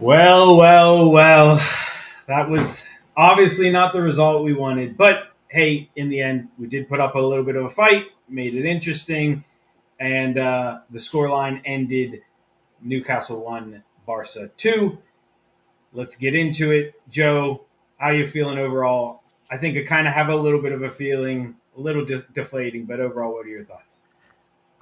Well. That was obviously not the result we wanted. But hey, in the end, we did put up a little bit of a fight, made it interesting, and the scoreline ended Newcastle 1, Barça 2. Let's get into it. Joe, how you feeling overall? I think I kind of have a little bit of a feeling, a little deflating, but overall, what are your thoughts?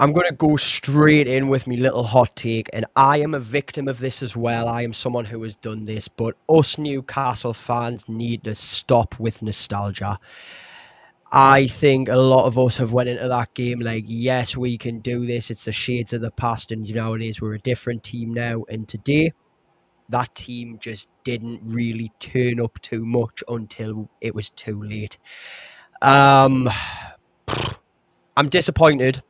I'm going to go straight in with my little hot take, and I am a victim of this as well. I am someone who has done this, but us Newcastle fans need to stop with nostalgia. I think a lot of us have went into that game like, yes, we can do this. It's the shades of the past, and you know how it is. We're a different team now, and today, that team just didn't really turn up too much until it was too late. I'm disappointed.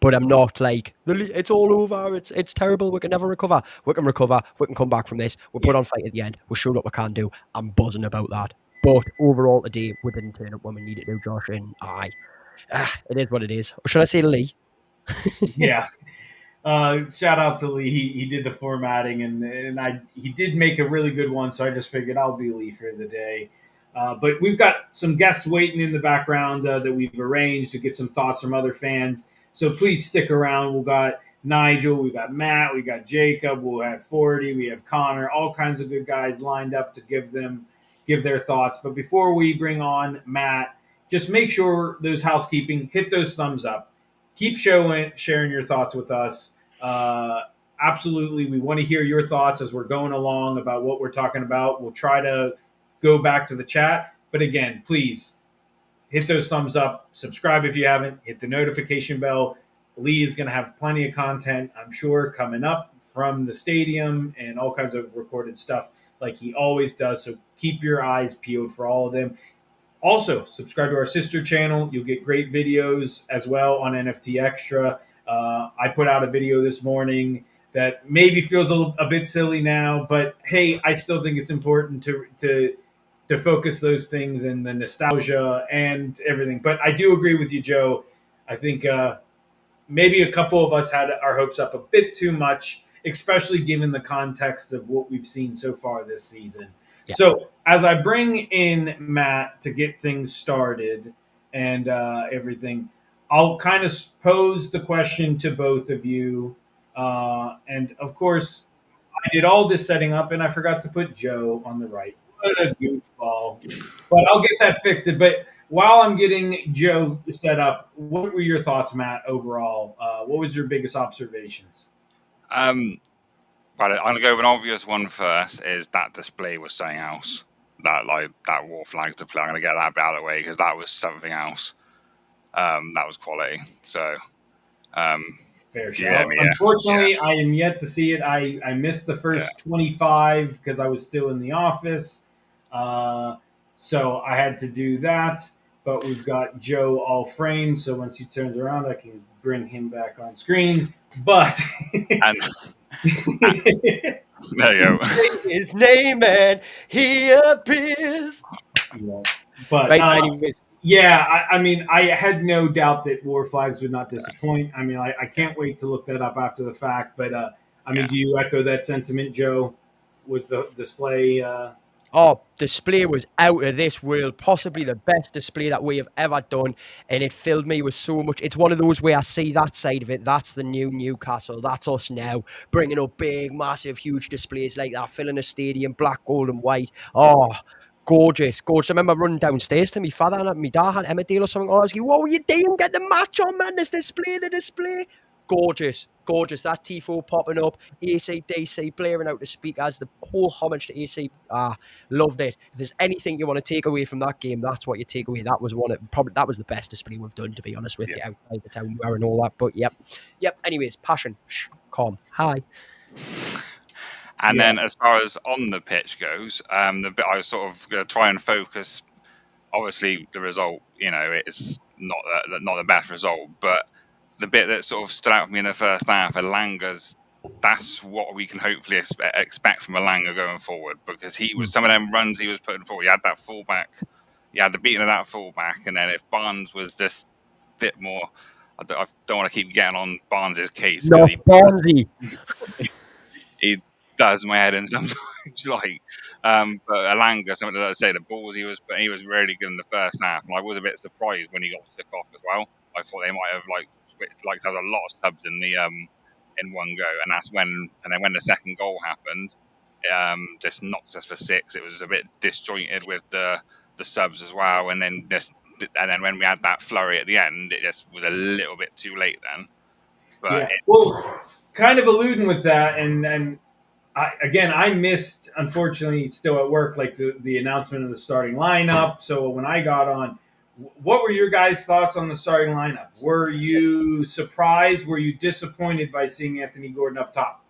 But I'm not like, it's all over, it's terrible, we can never recover. We can recover, we can come back from this, we'll put on fight at the end, we'll show what we can do. I'm buzzing about that. But overall today, we didn't turn up when we needed to, Josh, and it is what it is. Or should I say Lee? Yeah. Shout out to Lee. He did the formatting, and he did make a really good one, so I just figured I'll be Lee for the day. But we've got some guests waiting in the background that we've arranged to get some thoughts from other fans. So please stick around. We've got Nigel, we got Matt, we got Jacob, we'll have 40, we have Connor, all kinds of good guys lined up to give their thoughts. But before we bring on Matt, just make sure those housekeeping, hit those thumbs up. Keep sharing your thoughts with us. Absolutely, we want to hear your thoughts as we're going along about what we're talking about. We'll try to go back to the chat. But again, please hit those thumbs up, subscribe if you haven't, hit the notification bell. Lee is going to have plenty of content, I'm sure, coming up from the stadium and all kinds of recorded stuff like he always does. So keep your eyes peeled for all of them. Also, subscribe to our sister channel. You'll get great videos as well on NFT Extra. I put out a video this morning that maybe feels a bit silly now, but hey, I still think it's important to focus those things and the nostalgia and everything. But I do agree with you, Joe. I think maybe a couple of us had our hopes up a bit too much, especially given the context of what we've seen so far this season. Yeah. So as I bring in Matt to get things started and everything, I'll kind of pose the question to both of you. And of course, I did all this setting up and I forgot to put Joe on the right. What a goofball. But I'll get that fixed. But while I'm getting Joe set up, what were your thoughts, Matt, overall? What was your biggest observations? Right, I'm going to go with an obvious one first, is that display was something else. That war flag display, I'm going to get that bit out of the way because that was something else. That was quality. So, fair shout. Yeah, unfortunately, I am yet to see it. I missed the first 25 because I was still in the office. So I had to do that. But we've got Joe all framed, so once he turns around, I can bring him back on screen. But there you go. His name and he appears. Yeah. But anyways. Yeah, I mean, I had no doubt that war flags would not disappoint. I mean, I can't wait to look that up after the fact. But, I mean, do you echo that sentiment, Joe? Was the display... display was out of this world, possibly the best display that we have ever done, and it filled me with so much. It's one of those where I see that side of it. That's the new Newcastle. That's us now, bringing up big, massive, huge displays like that, filling a stadium, black, gold, and white. Oh, gorgeous. I remember running downstairs to my father and my dad had Emmerdale or something. I was like, what were you doing? Get the match on, man. This display, the display. Gorgeous. That tifo popping up, AC/DC blaring out the speakers, the whole homage to AC. Loved it. If there's anything you want to take away from that game, that's what you take away. That was that was the best display we've done, to be honest with you, outside the town we are and all that. But yep. Anyways, passion. Calm. Hi. And then as far as on the pitch goes, the bit I was sort of going to try and focus. Obviously, the result, it's not the best result, but the bit that sort of stood out for me in the first half, Elanga's, that's what we can hopefully expect from Elanga going forward, because he was, some of them runs he was putting forward, he had that fullback, he had the beating of that fullback, and then if Barnes was just a bit more, I don't want to keep getting on Barnes' case. No, Barnesy. does my head in sometimes. But Alanga, something that I say, the balls he was really good in the first half, and I was a bit surprised when he got sick off as well. I thought they might have switched, to have a lot of subs in the in one go, and then when the second goal happened, just knocked us for 6. It was a bit disjointed with the subs as well, and then when we had that flurry at the end, it just was a little bit too late then. But well, kind of alluding with that, and I missed, unfortunately, still at work, like the announcement of the starting lineup. So when I got on, what were your guys' thoughts on the starting lineup? Were you surprised? Were you disappointed by seeing Anthony Gordon up top?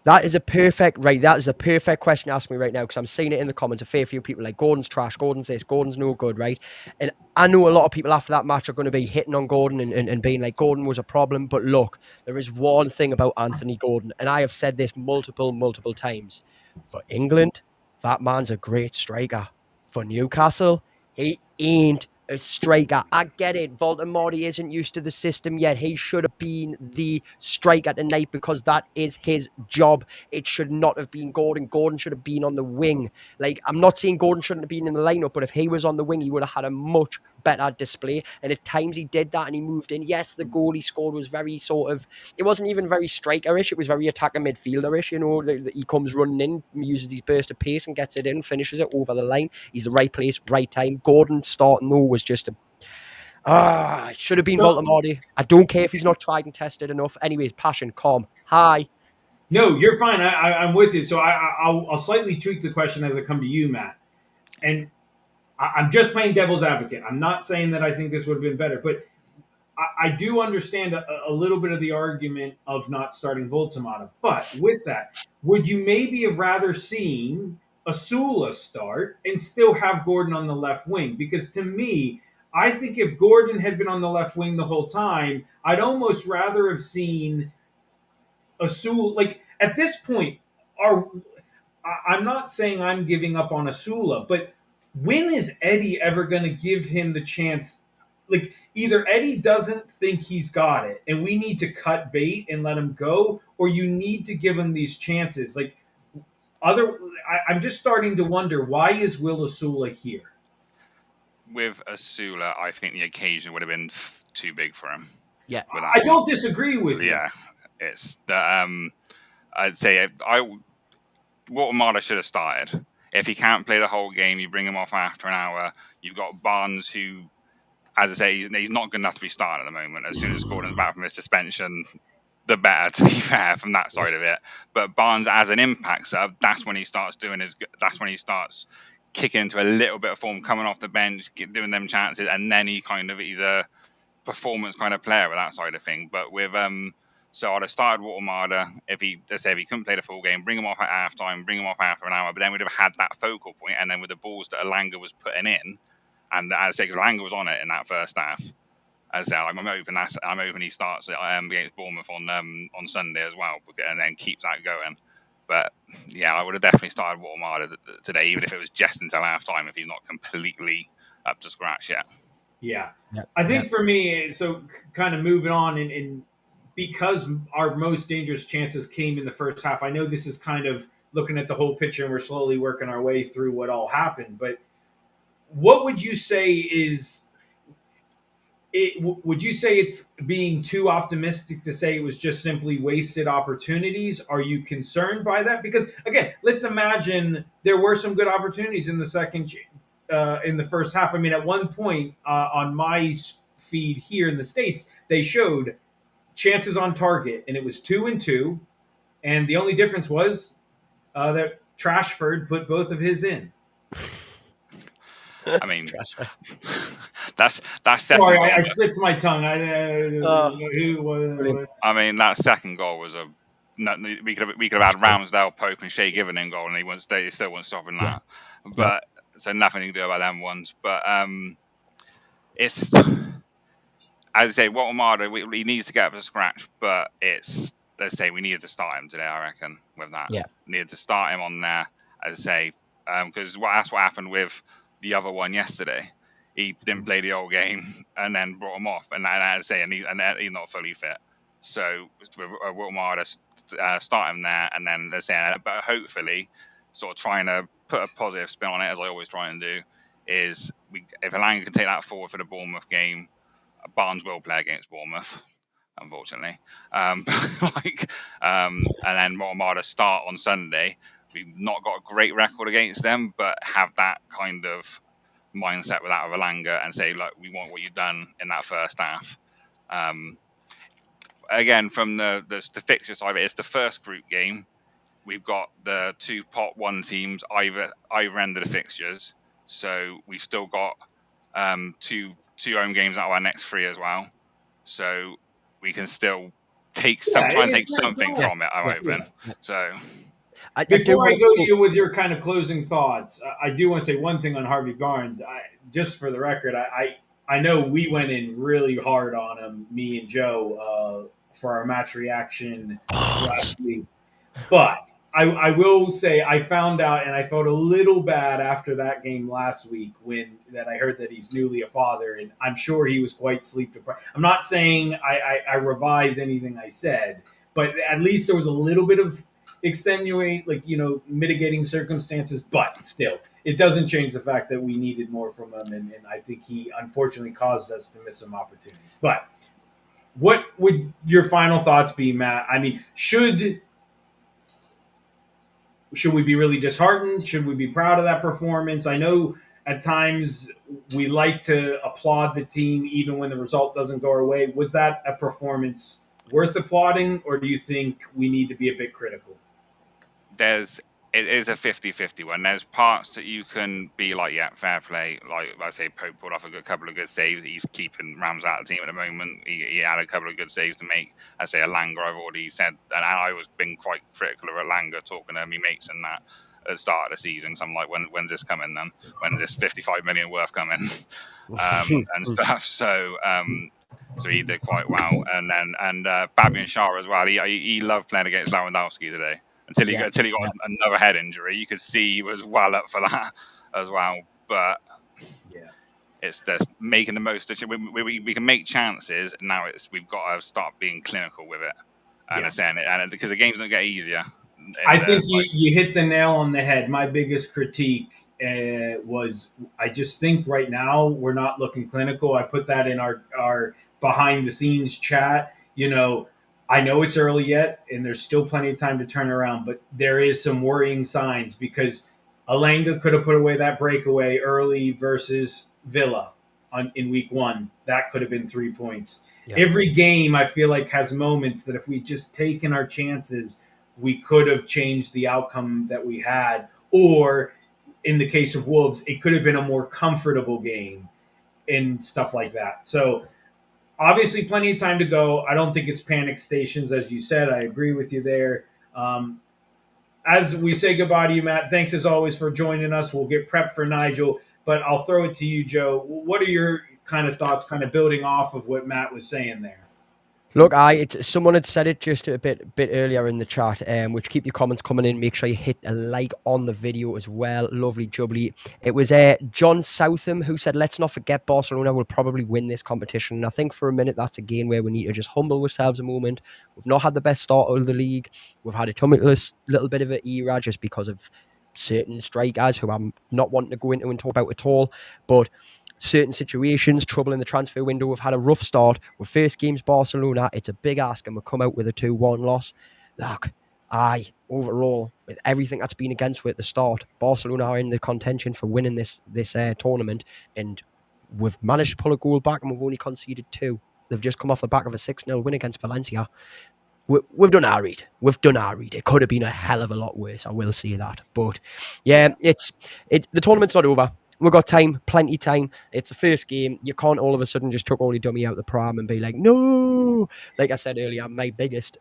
That is a perfect question to ask me right now, because I'm seeing it in the comments. A fair few people like, Gordon's trash, Gordon's this, Gordon's no good, right? And I know a lot of people after that match are going to be hitting on Gordon and being like, Gordon was a problem. But look, there is one thing about Anthony Gordon, and I have said this multiple times. For England, that man's a great striker. For Newcastle, he ain't a striker. I get it. Voldemort isn't used to the system yet. He should have been the striker tonight because that is his job. It should not have been Gordon. Gordon should have been on the wing. Like, I'm not saying Gordon shouldn't have been in the lineup, but if he was on the wing, he would have had a much better display. And at times he did that and he moved in. Yes, the goal he scored was very it wasn't even very striker-ish. It was very attacker midfielder-ish. You know, he comes running in, uses his burst of pace and gets it in, finishes it over the line. He's the right place, right time. Gordon starting though was just it should have been Voldemort. I don't care if he's not tried and tested enough. Anyways, passion, calm. Hi. No, you're fine. I'm with you. So I'll slightly tweak the question as I come to you, Matt. And I'm just playing devil's advocate. I'm not saying that I think this would have been better, but I do understand a little bit of the argument of not starting Voltamata. But with that, would you maybe have rather seen Asula start and still have Gordon on the left wing? Because to me, I think if Gordon had been on the left wing the whole time, I'd almost rather have seen Asula. Like, at this point, I'm not saying I'm giving up on Asula, but when is Eddie ever going to give him the chance? Like, either Eddie doesn't think he's got it and we need to cut bait and let him go, or you need to give him these chances. Like, I'm just starting to wonder, why is Will Asula here? With Asula, I think the occasion would have been too big for him. Yeah, I don't disagree with you. Yeah, it's that. I'd say Watermada should have started. If he can't play the whole game, you bring him off after an hour. You've got Barnes, who, as I say, he's not good enough to be started at the moment. As soon as Gordon's back from his suspension, the better, to be fair, from that side of it. But Barnes, as an impact sub, that's when he starts kicking into a little bit of form, coming off the bench, doing them chances, and then he's a performance kind of player with that side of thing. But with so I'd have started Watermada if he couldn't play the full game, bring him off at half time, bring him off after an hour, but then we'd have had that focal point, and then with the balls that Alanga was putting in, and as I say, because Alanga was on it in that first half. As I say, I'm hoping he starts against Bournemouth on Sunday as well, and then keeps that going. But yeah, I would have definitely started Watermada today, even if it was just until half time, if he's not completely up to scratch yet. Yeah. I think for me, so kind of moving on, and because our most dangerous chances came in the first half, I know this is kind of looking at the whole picture and we're slowly working our way through what all happened, but what would you say is it? Would you say it's being too optimistic to say it was just simply wasted opportunities? Are you concerned by that? Because again, let's imagine there were some good opportunities in the in the first half. I mean, at one point on my feed here in the States, they showed chances on target, and it was 2-2, and the only difference was that Rashford put both of his in. I mean, that's sorry, I slipped my tongue. I mean, that second goal was we could have had Ramsdale, Pope, and Shea Given in goal, and he still wasn't stopping that. But so nothing to do about them ones. But it's, as I say, Watermada, he needs to get up to scratch. But let's say we needed to start him today. I reckon with that, needed to start him on there. As I say, because that's what happened with the other one yesterday. He didn't play the whole game and then brought him off, and as I say, and he's not fully fit. So Wilmar start him there, and then let's say, but hopefully, sort of trying to put a positive spin on it, as I always try and do, is if Elanga can take that forward for the Bournemouth game, Barnes will play against Bournemouth, unfortunately. And then Wilmar start on Sunday. We've not got a great record against them, but have that kind of mindset without Elanga and say, look, we want what you've done in that first half. Again, from the fixture side of it, it's the first group game. We've got the two pot one teams either end of the fixtures, so we've still got two home games out of our next 3 as well. So we can still try and take something from it. I'm hoping. So. Before I go to you with your kind of closing thoughts, I do want to say one thing on Harvey Barnes. Just for the record, I know we went in really hard on him, me and Joe, for our match reaction last week. But I will say I found out, and I felt a little bad after that game last week that I heard that he's newly a father, and I'm sure he was quite sleep deprived. I'm not saying I revise anything I said, but at least there was a little bit of mitigating circumstances, but still, it doesn't change the fact that we needed more from him, and I think he unfortunately caused us to miss some opportunities. But what would your final thoughts be, Matt? I mean, should we be really disheartened? Should we be proud of that performance? I know at times we like to applaud the team even when the result doesn't go our way. Was that a performance worth applauding, or do you think we need to be a bit critical? It is a 50-50 one. There's parts that you can be like, yeah, fair play. Like I say, Pope pulled off a couple of good saves. He's keeping Rams out of the team at the moment. He had a couple of good saves to make. I say Elanga, I've already said, and I was being quite critical of Elanga, talking to me mates and that at the start of the season. So I'm like, when's this coming then? When's this 55 million worth coming? And stuff. So he did quite well. And Fabian Schar as well. He loved playing against Lewandowski today. Until he got another head injury, you could see he was well up for that as well. But it's just making the most of it. We can make chances. Now we've got to start being clinical with it. And because the game's going to get easier. I think you hit the nail on the head. My biggest critique was I just think right now we're not looking clinical. I put that in our behind the scenes chat. I know it's early yet, and there's still plenty of time to turn around, but there is some worrying signs because Elanga could have put away that breakaway early versus Villa in week 1. That could have been 3 points. Yeah. Every game, I feel like, has moments that if we just taken our chances, we could have changed the outcome that we had. Or in the case of Wolves, it could have been a more comfortable game and stuff like that. So obviously, plenty of time to go. I don't think it's panic stations, as you said. I agree with you there. As we say goodbye to you, Matt, thanks as always for joining us. We'll get prepped for Nigel, but I'll throw it to you, Joe. What are your kind of thoughts, kind of building off of what Matt was saying there? Look, someone had said it just a bit earlier in the chat, which keep your comments coming in. Make sure you hit a like on the video as well. Lovely jubbly. It was John Southam who said, let's not forget Barcelona will probably win this competition. And I think for a minute, that's a game where we need to just humble ourselves a moment. We've not had the best start of the league. We've had a tumultuous little bit of an era just because of certain strikers who I'm not wanting to go into and talk about at all. But certain situations, trouble in the transfer window. We've had a rough start. We're first games Barcelona. It's a big ask, and we'll come out with a 2-1 loss. Look, overall, with everything that's been against at the start, Barcelona are in the contention for winning this tournament, and we've managed to pull a goal back, and we've only conceded 2. They've just come off the back of a 6-0 win against Valencia. We've done our read. It could have been a hell of a lot worse. I will say that. But yeah, the tournament's not over. We've got time, plenty time. It's the first game. You can't all of a sudden just chuck all your dummy out the pram and be like, no. Like I said earlier, my biggest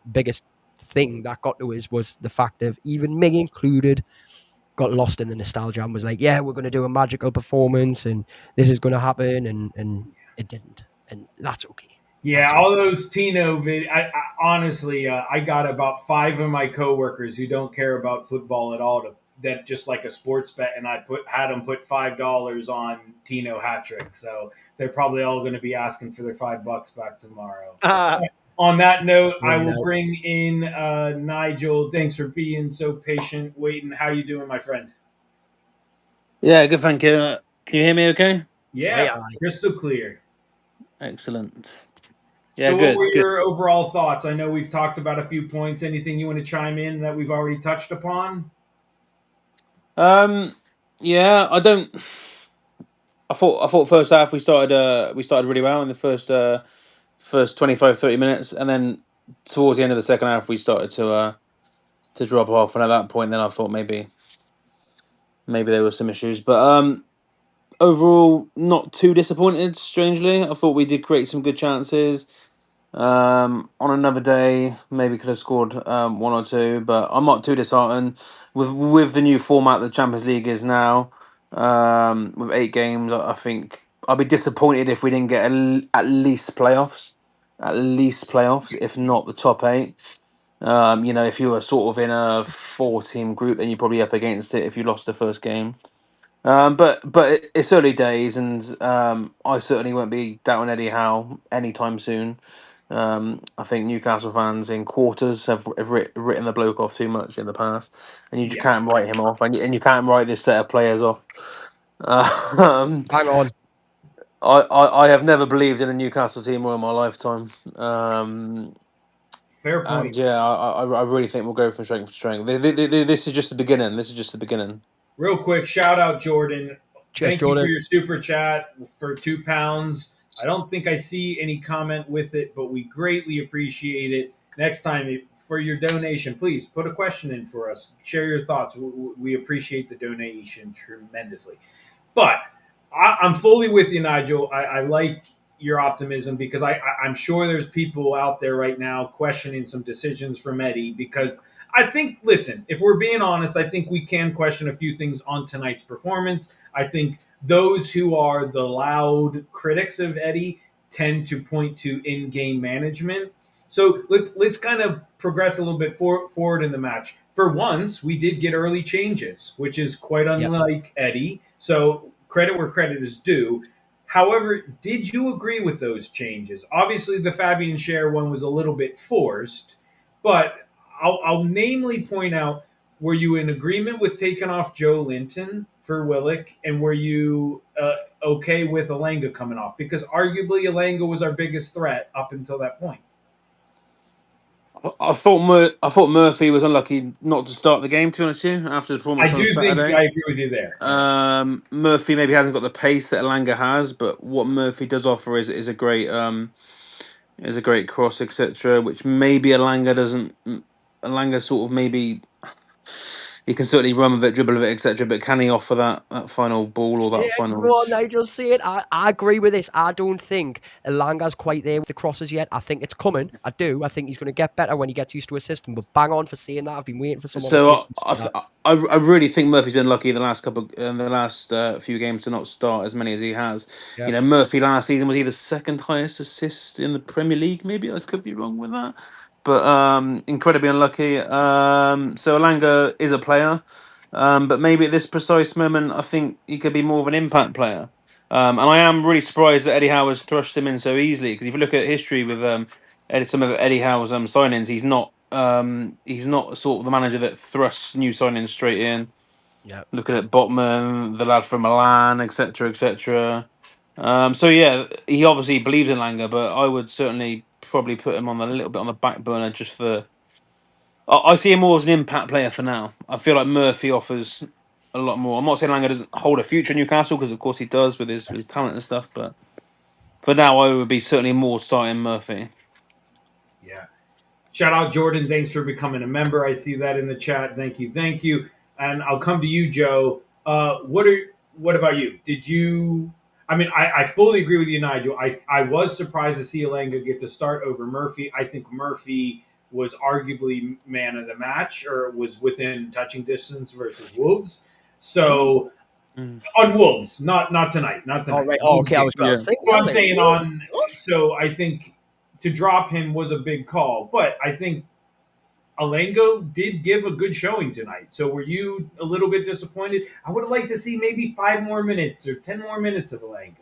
thing that got to us was the fact of, even me included, got lost in the nostalgia and was like, yeah, we're going to do a magical performance and this is going to happen. And it didn't. And that's okay. Yeah, all those Tino videos. Honestly, I got about 5 of my coworkers who don't care about football at all that just like a sports bet, and I had them put $5 on Tino hat trick. So they're probably all going to be asking for their $5 back tomorrow. On that note, I Bring it will out. bring in Nigel. Thanks for being so patient, waiting. How you doing, my friend? Yeah, good, thank you. Can you hear me okay? Yeah, crystal clear. Excellent. Yeah, So what good, were good. your overall thoughts? I know we've talked about a few points. Anything you want to chime in that we've already touched upon? Yeah, I thought first half we started really well in the first 25, 30 minutes, and then towards the end of the second half we started to drop off, and at that point then I thought maybe there were some issues. But overall not too disappointed, strangely. I thought we did create some good chances. On another day, maybe could have scored one or two, but I'm not too disheartened with the new format the Champions League is now. With 8 games, I think I'd be disappointed if we didn't get at least playoffs, if not the top eight. If you were sort of in a 4-team group, then you're probably up against it if you lost the first game. But it's early days, and I certainly won't be doubting Eddie Howe anytime soon. I think Newcastle fans in quarters have written the bloke off too much in the past, and you just can't write him off, and you can't write this set of players off. Hang on. I have never believed in a Newcastle team all in my lifetime. Fair point. And yeah, I really think we'll go from strength to strength. This is just the beginning. This is just the beginning. Real quick, shout out Jordan. Cheers, Thank Jordan. you for your super chat for £2. I don't think I see any comment with it, but we greatly appreciate it. Next time, for your donation, please put a question in for us. Share your thoughts. We appreciate the donation tremendously. But I'm fully with you, Nigel. I like your optimism because I'm sure there's people out there right now questioning some decisions from Eddie because I think, listen, if we're being honest, I think we can question a few things on tonight's performance. I think those who are the loud critics of Eddie tend to point to in-game management. So let's kind of progress a little bit forward in the match. For once, we did get early changes, which is quite unlike Eddie. So credit where credit is due. However, did you agree with those changes? Obviously, the Fabian Schär one was a little bit forced, but I'll namely point out: were you in agreement with taking off Joe Linton for Willock, and were you okay with Elanga coming off? Because arguably, Elanga was our biggest threat up until that point. I thought Murphy was unlucky not to start the game. To be honest with you, after the performance I on do Saturday, think I agree with you there. Murphy maybe hasn't got the pace that Elanga has, but what Murphy does offer is a great cross, etc. Which maybe Elanga doesn't. Elanga sort of maybe he can certainly run with it, dribble with it, etc. But can he offer that final ball or that final? Go on, Nigel, say it. I agree with this. I don't think Elanga's quite there with the crosses yet. I think it's coming. I do. I think he's going to get better when he gets used to a system. But bang on for saying that. I've been waiting for someone to say So something. I really think Murphy's been lucky the last few games to not start as many as he has. Yeah. You know, Murphy last season was either second highest assist in the Premier League. Maybe I could be wrong with that, but incredibly unlucky. So Elanga is a player, but maybe at this precise moment, I think he could be more of an impact player. And I am really surprised that Eddie Howe has thrust him in so easily, because if you look at history with some of Eddie Howe's signings, he's not sort of the manager that thrusts new signings straight in. Yeah. Looking at Botman, the lad from Milan, etc., etc. So yeah, he obviously believes in Langer, but I would certainly probably put him on a little bit on the back burner just for. I see him more as an impact player for now. I feel like Murphy offers a lot more. I'm not saying Langer doesn't hold a future in Newcastle, because of course he does with his talent and stuff, but for now I would be certainly more starting Murphy. Yeah. Shout out Jordan. Thanks for becoming a member. I see that in the chat. Thank you. And I'll come to you, Joe. What about you? Did you? I mean, I fully agree with you, Nigel. I was surprised to see Elanga get the start over Murphy. I think Murphy was arguably man of the match, or was within touching distance versus Wolves. So on Wolves, not tonight, not tonight. Oh, right. Oh, okay. I was thinking. So I'm saying on. So I think to drop him was a big call, but I think Alango did give a good showing tonight. So were you a little bit disappointed? I would have liked to see maybe 5 more minutes or 10 more minutes of Alango.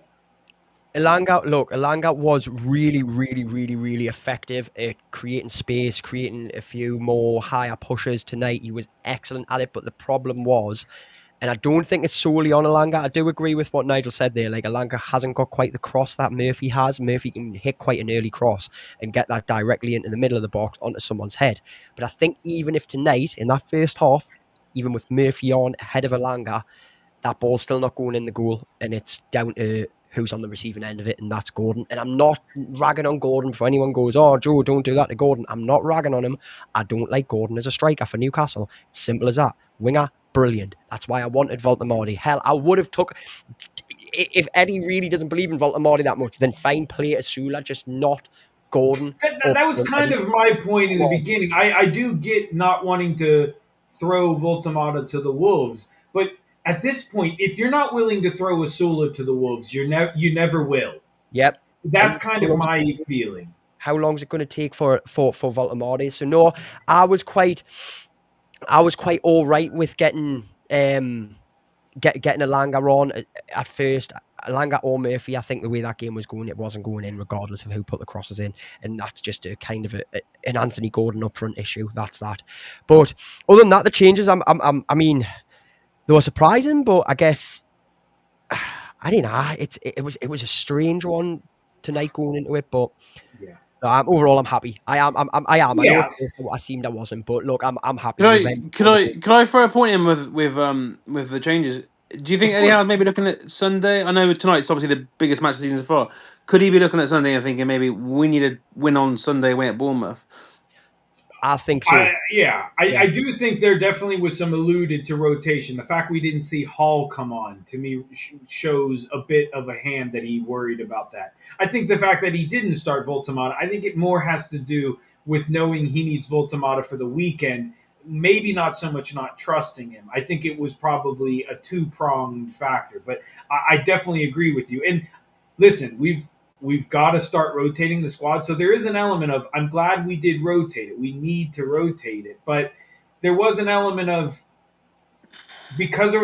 Elanga was really, really, really, really effective at creating space, creating a few more higher pushes tonight. He was excellent at it, but the problem was, and I don't think it's solely on Elanga. I do agree with what Nigel said there. Like, Elanga hasn't got quite the cross that Murphy has. Murphy can hit quite an early cross and get that directly into the middle of the box onto someone's head. But I think even if tonight, in that first half, even with Murphy on ahead of Elanga, that ball's still not going in the goal, and it's down to who's on the receiving end of it, and that's Gordon. And I'm not ragging on Gordon. If anyone goes, oh, Joe, don't do that to Gordon, I'm not ragging on him. I don't like Gordon as a striker for Newcastle. It's simple as that. Winger, brilliant. That's why I wanted Voltamardi. Hell, I would have took... If Eddie really doesn't believe in Voltamardi that much, then fine, play Asula, just not Gordon. That was kind of my point in the beginning. I do get not wanting to throw Voltamata to the Wolves, but at this point, if you're not willing to throw Asula to the Wolves, you never will. Yep. That's kind of my feeling. How long is it going to take for Voltamardi? So no, I was quite all right with getting Elanga on at first. Elanga or Murphy, I think the way that game was going, it wasn't going in regardless of who put the crosses in, and that's just a kind of an Anthony Gordon upfront issue. That's that. But other than that, the changes, I mean, they were surprising, but I guess I don't know. It was a strange one tonight going into it, but yeah. Overall, I'm happy. I am. Yeah. I know I seemed I wasn't, but look, I'm happy. Could I throw a point in with the changes? Do you think Eddie Howe maybe looking at Sunday? I know tonight's obviously the biggest match of the season so far. Could he be looking at Sunday and thinking maybe we need to win on Sunday away at Bournemouth? I think so. I do think there definitely was some alluded to rotation. The fact we didn't see Hall come on, to me, shows a bit of a hand that he worried about that. I think the fact that he didn't start Voltamata, I think it more has to do with knowing he needs Voltamata for the weekend, maybe not so much not trusting him. I think it was probably a two-pronged factor. But I definitely agree with you. And listen, we've got to start rotating the squad. So there is an element of, I'm glad we did rotate it. We need to rotate it. But there was an element of, because there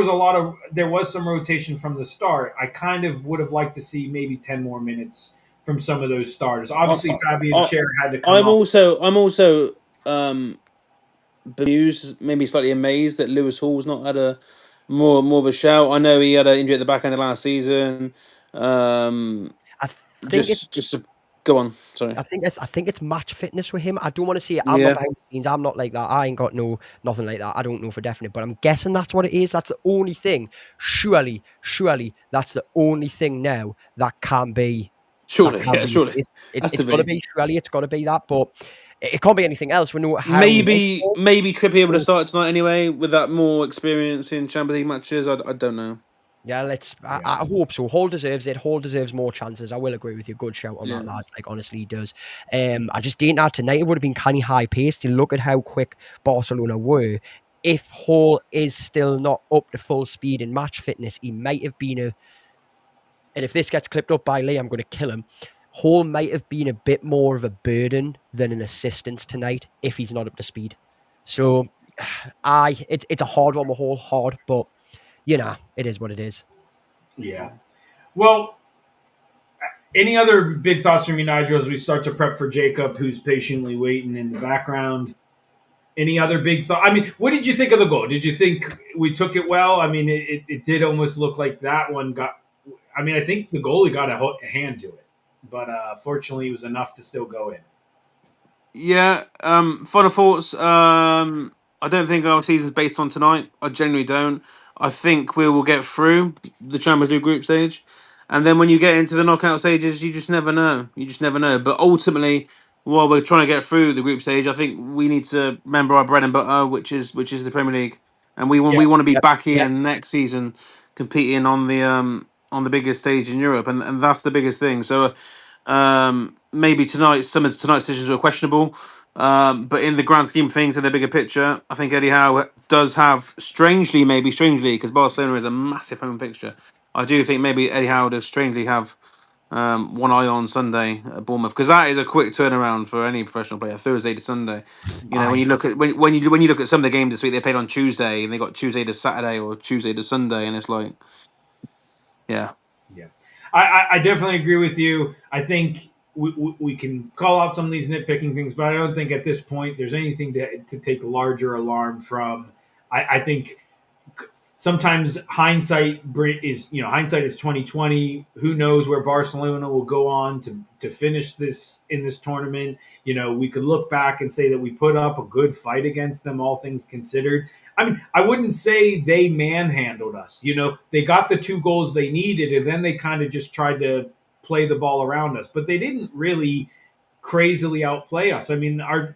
was some rotation from the start, I kind of would have liked to see maybe 10 more minutes from some of those starters. Obviously, Fabian Schär had to come I'm also bemused, maybe slightly amazed that Lewis Hall's not had a more of a shout. I know he had an injury at the back end of last season. I think go on. Sorry. I think it's match fitness with him. I don't want to say I'm not behind the scenes. I'm not like that. I ain't got nothing like that. I don't know for definite, but I'm guessing that's what it is. That's the only thing. Surely, that's the only thing now that can be. Surely. It's got to be. Surely, it's got to be that. But it can't be anything else. We know how. Maybe Trippier would have started tonight anyway with that more experience in Champions League matches. I don't know. Yeah, I hope so. Hall deserves it. Hall deserves more chances. I will agree with you. Good shout on that, lad. Like, honestly, he does. I just didn't know tonight. It would have been kind of high paced. You look at how quick Barcelona were. If Hall is still not up to full speed in match fitness, he might have been and if this gets clipped up by Lee, I'm going to kill him. Hall might have been a bit more of a burden than an assistance tonight if he's not up to speed. So, it's a hard one with Hall, hard, but it is what it is. Yeah. Well, any other big thoughts from you, Nigel, as we start to prep for Jacob, who's patiently waiting in the background? Any other big thought? I mean, what did you think of the goal? Did you think we took it well? I mean, it did almost look like that one got... I mean, I think the goalie got a hand to it, but fortunately it was enough to still go in. Yeah. Final thoughts. I don't think our season's based on tonight. I genuinely don't. I think we will get through the Champions League group stage. And then when you get into the knockout stages, you just never know. But ultimately, while we're trying to get through the group stage, I think we need to remember our bread and butter, which is the Premier League. And we want to be back here next season competing on the biggest stage in Europe. And that's the biggest thing. So maybe some of tonight's decisions were questionable. But in the grand scheme of things, in the bigger picture, I think Eddie Howe does have, strangely, because Barcelona is a massive home fixture. I do think maybe Eddie Howe does strangely have one eye on Sunday at Bournemouth, because that is a quick turnaround for any professional player, Thursday to Sunday. When you look at when you look at some of the games this week, they played on Tuesday and they got Tuesday to Saturday or Tuesday to Sunday, and it's like, yeah. I definitely agree with you. I think we can call out some of these nitpicking things, but I don't think at this point there's anything to take larger alarm from. I think sometimes hindsight is 2020. Who knows where Barcelona will go on to finish this in this tournament? We could look back and say that we put up a good fight against them, all things considered. I mean, I wouldn't say they manhandled us. They got the 2 goals they needed, and then they kind of just tried to play the ball around us, but they didn't really crazily outplay us. I mean, a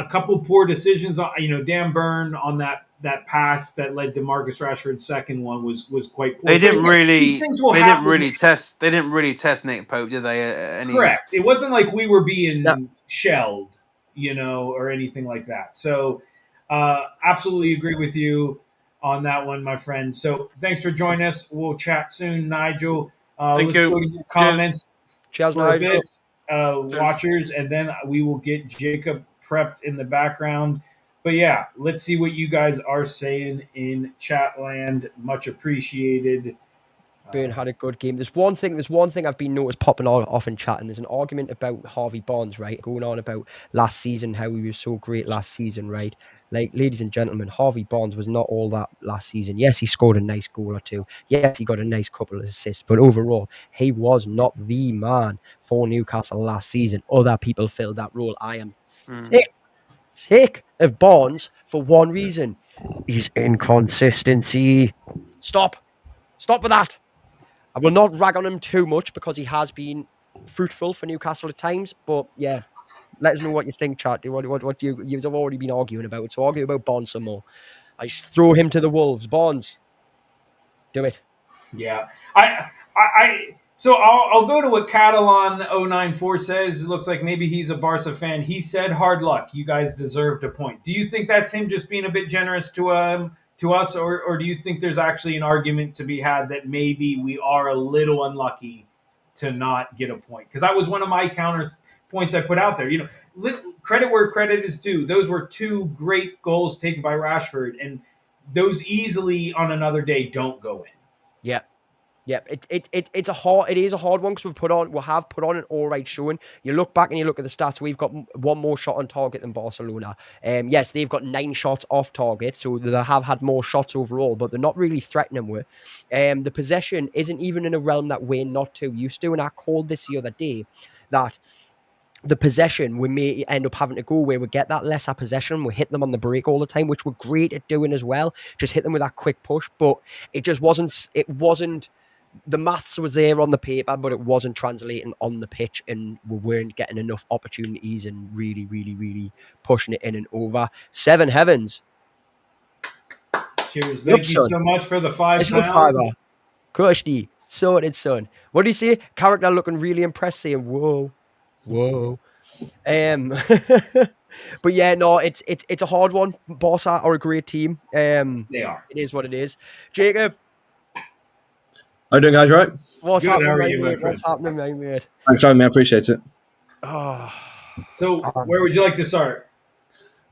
couple poor decisions. Dan Burn on that pass that led to Marcus Rashford's second one was quite poor. They didn't really. These things will They happen. They didn't really test Nick Pope, did they? Correct. It wasn't like we were being shelled, or anything like that. So, absolutely agree with you on that one, my friend. So, thanks for joining us. We'll chat soon, Nigel. Thank let's you. go to your comments. Cheers, for a Nigel. bit, watchers, and then we will get Jacob prepped in the background. But yeah, let's see what you guys are saying in chat land. Much appreciated. Burn had a good game. There's one thing I've been noticed popping off in chat, and there's an argument about Harvey Barnes, right? Going on about last season, how he was so great last season, right? Like, ladies and gentlemen, Harvey Barnes was not all that last season. Yes, he scored a nice goal or two. Yes, he got a nice couple of assists. But overall, he was not the man for Newcastle last season. Other people filled that role. I am sick of Barnes for one reason. His inconsistency. Stop with that. I will not rag on him too much because he has been fruitful for Newcastle at times. But yeah, let us know what you think, chat. What you've already been arguing about. So argue about Barnes some more. I just throw him to the wolves. Barnes, do it. Yeah, So I'll go to what Catalan094 says. It looks like maybe he's a Barca fan. He said, "Hard luck. You guys deserved a point." Do you think that's him just being a bit generous to us, or do you think there's actually an argument to be had that maybe we are a little unlucky to not get a point? Because that was one of my counter points I put out there. Credit where credit is due. Those were 2 great goals taken by Rashford, and those easily on another day don't go in. Yeah. Yeah, it is a hard one because we have put on an all right showing. You look back and you look at the stats. We've got 1 more shot on target than Barcelona. Yes, they've got 9 shots off target, so they have had more shots overall, but they're not really threatening with. The possession isn't even in a realm that we're not too used to, and I called this the other day that the possession, we may end up having to go where we get that lesser possession. We hit them on the break all the time, which we're great at doing as well. Just hit them with that quick push, but it just wasn't. The maths was there on the paper, but it wasn't translating on the pitch, and we weren't getting enough opportunities and really, really, really pushing it in and over. 7 heavens. Cheers. Thank you so much for the £5. Krusty. Sorted, son. What do you say? Character looking really impressed, saying, whoa. But yeah, no, it's a hard one. Barca are a great team. They are. It is what it is. Jacob. How you doing, guys? Right? What's happening, mate? Thanks, having me. I appreciate it. So, where would you like to start?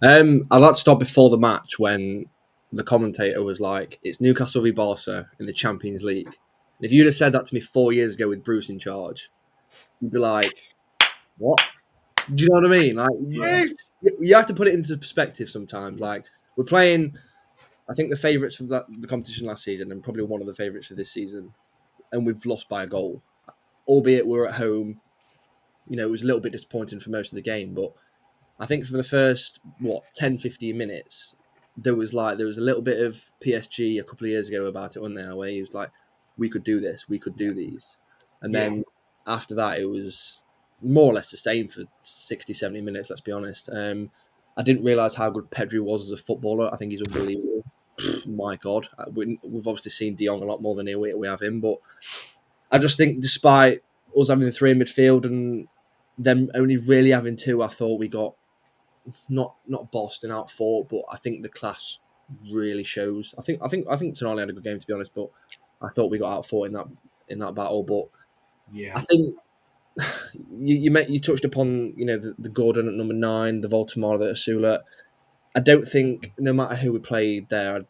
I'd like to start before the match when the commentator was like, "It's Newcastle v Barca in the Champions League." And if you'd have said that to me 4 years ago with Bruce in charge, you'd be like, "What?" Do you know what I mean? Like, you have to put it into perspective sometimes. Like, we're playing, I think, the favourites for the competition last season, and probably one of the favourites for this season, and we've lost by a goal. Albeit we're at home, it was a little bit disappointing for most of the game, but I think for the first 10, 15 minutes, there was a little bit of PSG a couple of years ago about it, wasn't there? Where he was like, "We could do this, we could do these," and then after that, it was more or less the same for 60, 70 minutes. Let's be honest. I didn't realise how good Pedri was as a footballer. I think he's unbelievable. My God, we've obviously seen De Jong a lot more than we have him, but I just think despite us having the 3 in midfield and them only really having 2, I thought we got not bossed and out fought, but I think the class really shows. I think Tonali had a good game, to be honest, but I thought we got out fought in that battle. But I think you touched upon the Gordon at number 9, the Voltamara, the Asula. I don't think no matter who we played there,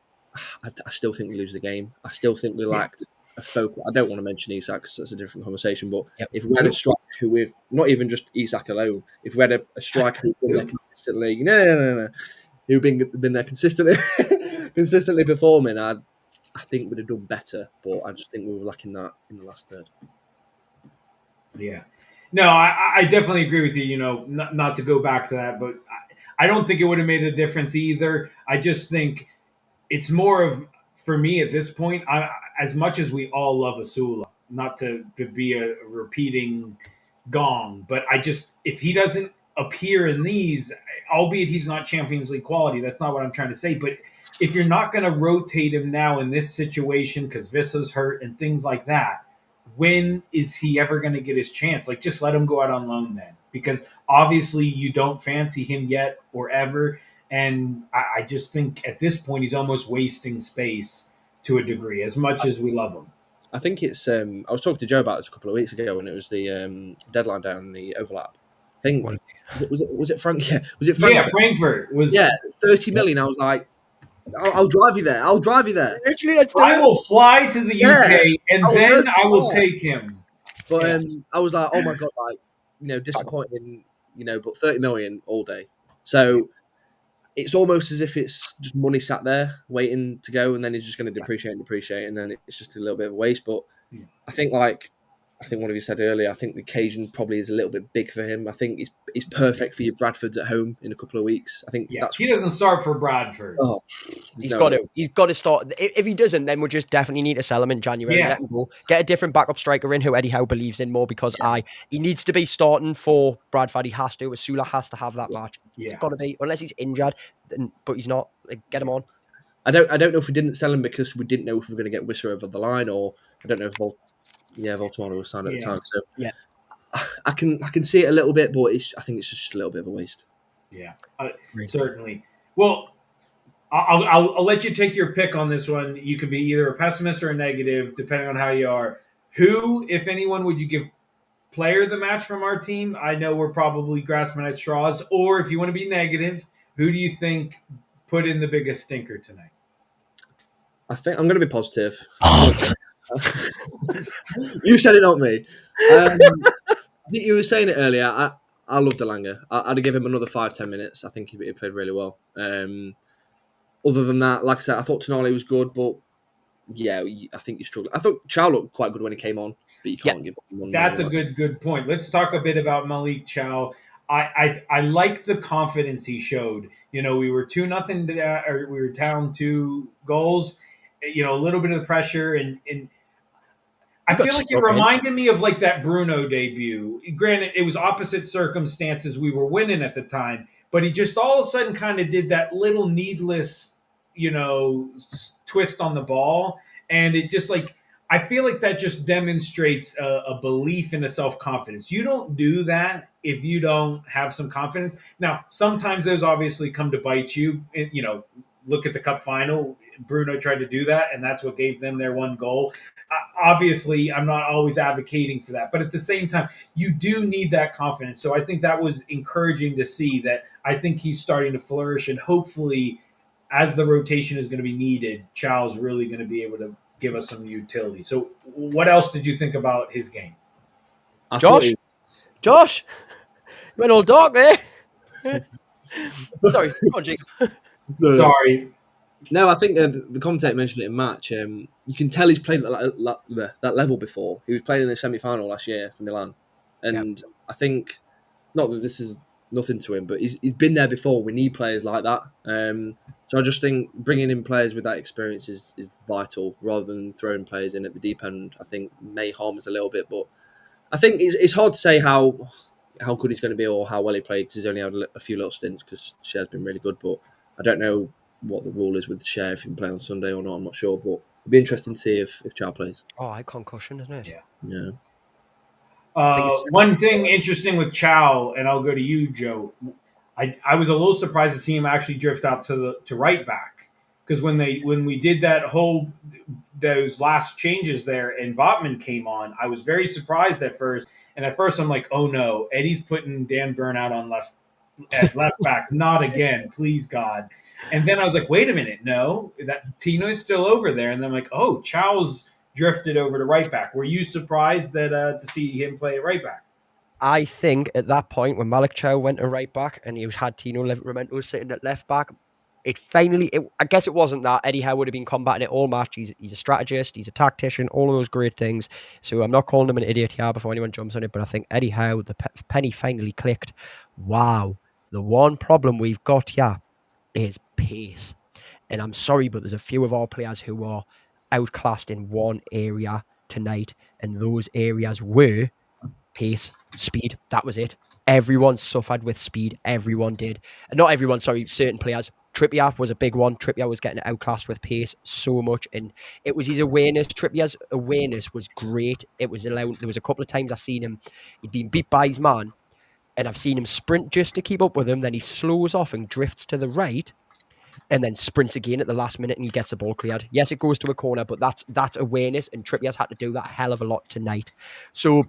I still think we lose the game. I still think we lacked focus. I don't want to mention Isak because that's a different conversation. But Yep. if we had a striker who, with not even just Isak alone, if we had a striker who's been there consistently, who've been there consistently, consistently performing, I think we'd have done better. But I just think we were lacking that in the last third. Yeah. No, I definitely agree with you. You know, not to go back to that, but I don't think it would have made a difference either. I just think it's more of, for me at this point, as much as we all love Asula, not to be a repeating gong, but if he doesn't appear in these, albeit he's not Champions League quality, that's not what I'm trying to say, but if you're not going to rotate him now in this situation because Vissa's hurt and things like that, when is he ever going to get his chance? Like, just let him go out on loan then, because obviously you don't fancy him yet or ever. And I just think at this point he's almost wasting space to a degree, as much as we love him. I think it's. I was talking to Joe about this a couple of weeks ago when it was the deadline down the overlap. I think was it Frank? Yeah, was it Frankfurt? Yeah, Frankfurt was 30 million. I was like, I'll drive you there. I'll drive you there. Literally, I will fly to the UK and then I will take him. But I was like, oh my god, like, disappointing, but 30 million all day. So it's almost as if it's just money sat there waiting to go, and then he's just going to depreciate, and then it's just a little bit of a waste. But I think one of you said earlier, I think the occasion probably is a little bit big for him. I think he's perfect for your Bradfords at home in a couple of weeks. I think he doesn't start for Bradford. Oh, he's got to start. If he doesn't, then we'll just definitely need to sell him in January. Yeah. Let him go. Get a different backup striker in who Eddie Howe believes in more, because he needs to be starting for Bradford. He has to. Asula has to have that match. It's got to be, unless he's injured. But he's not. Get him on. I don't know if we didn't sell him because we didn't know if we were going to get Wissa over the line, or I don't know if Voltamano was signed at the time. So I can see it a little bit, but I think it's just a little bit of a waste. Yeah, certainly. Well, I'll let you take your pick on this one. You could be either a pessimist or a negative, depending on how you are. Who, if anyone, would you give player of the match from our team? I know we're probably grasping at straws. Or if you want to be negative, who do you think put in the biggest stinker tonight? I think I'm going to be positive. You said it, not me. I think you were saying it earlier. I love Delanga. I'd give him another 5-10 minutes. I think he played really well. Other than that, like I said, I thought Tonali was good, but I think he struggled. I thought Thiaw looked quite good when he came on, but you can't give him one. That's a good point. Let's talk a bit about Malik Thiaw. I like the confidence he showed. We were 2-0, or we were down 2 goals. A little bit of the pressure, and I feel like it reminded me of like that Bruno debut. Granted, it was opposite circumstances. We were winning at the time, but he just all of a sudden kind of did that little needless, twist on the ball, and it just I feel like that just demonstrates a belief and a self-confidence. You don't do that if you don't have some confidence. Now, sometimes those obviously come to bite you. Look at the cup final. Bruno tried to do that, and that's what gave them their 1 goal. Obviously, I'm not always advocating for that, but at the same time, you do need that confidence. So I think that was encouraging to see that. I think he's starting to flourish, and hopefully, as the rotation is going to be needed, Thiaw's really going to be able to give us some utility. So what else did you think about his game? Josh, you went all dark there. Sorry, come on, Jake. Sorry. No, I think the commentator mentioned it in match. You can tell he's played at that level before. He was playing in the semi-final last year for Milan. And I think, not that this is nothing to him, but he's been there before. We need players like that. So I just think bringing in players with that experience is vital, rather than throwing players in at the deep end. I think may harm us a little bit, but I think it's hard to say how good he's going to be or how well he played, because he's only had a few little stints, because Shar's been really good. But I don't know what the rule is with Schar, if he can play on Sunday or not. I'm not sure, but it'd be interesting to see if Thiaw plays. Oh, concussion, isn't it? Yeah. One thing interesting with Thiaw, and I'll go to you, Joe. I was a little surprised to see him actually drift out to right back, because when we did those last changes there and Botman came on, I was very surprised at first. And at first I'm like, oh no, Eddie's putting Dan Burnout on left back, not again, please God. And then I was like, wait a minute, no, that Tino is still over there. And then I'm like, oh, Thiaw's drifted over to right back. Were you surprised that to see him play at right back? I think at that point when Malik Chow went to right back and he had Tino Livramento sitting at left back, I guess it wasn't that. Eddie Howe would have been combating it all match. He's a strategist, he's a tactician, all of those great things. So I'm not calling him an idiot here before anyone jumps on it, but I think Eddie Howe, the penny finally clicked. Wow, the one problem we've got here is pace. And I'm sorry, but there's a few of our players who are outclassed in one area tonight, and those areas were pace, speed. That was it. Everyone suffered with speed. Everyone did. And not everyone, sorry, certain players. Trippier was a big one. Trippier was getting outclassed with pace so much. And it was his awareness. Trippier's awareness was great. It was allowed. There was a couple of times I've seen him. He'd been beat by his man. And I've seen him sprint just to keep up with him. Then he slows off and drifts to the right. And then sprints again at the last minute and he gets the ball cleared. Yes, it goes to a corner, but that's awareness. And Trippier's had to do that a hell of a lot tonight. So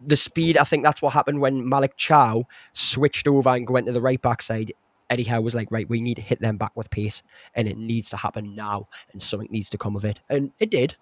the speed, I think that's what happened when Malik Chow switched over and went to the right back side. Eddie Howe was like, right, we need to hit them back with pace and it needs to happen now and something needs to come of it. And it did,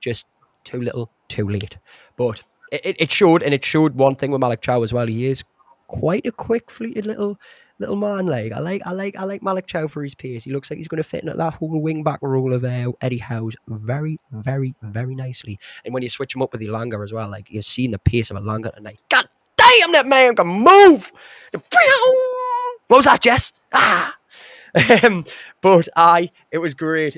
just too little, too late. But it showed, and it showed one thing with Malik Chow as well. He is quite a quick, fleeted little man. Like I like Malik Chow for his pace. He looks like he's going to fit into that whole wing back role of Eddie Howe's very, very, very nicely. And when you switch him up with Elanga as well, like you've seen the pace of Elanga tonight. God damn, that man can move. What was that, Jess? But it was great.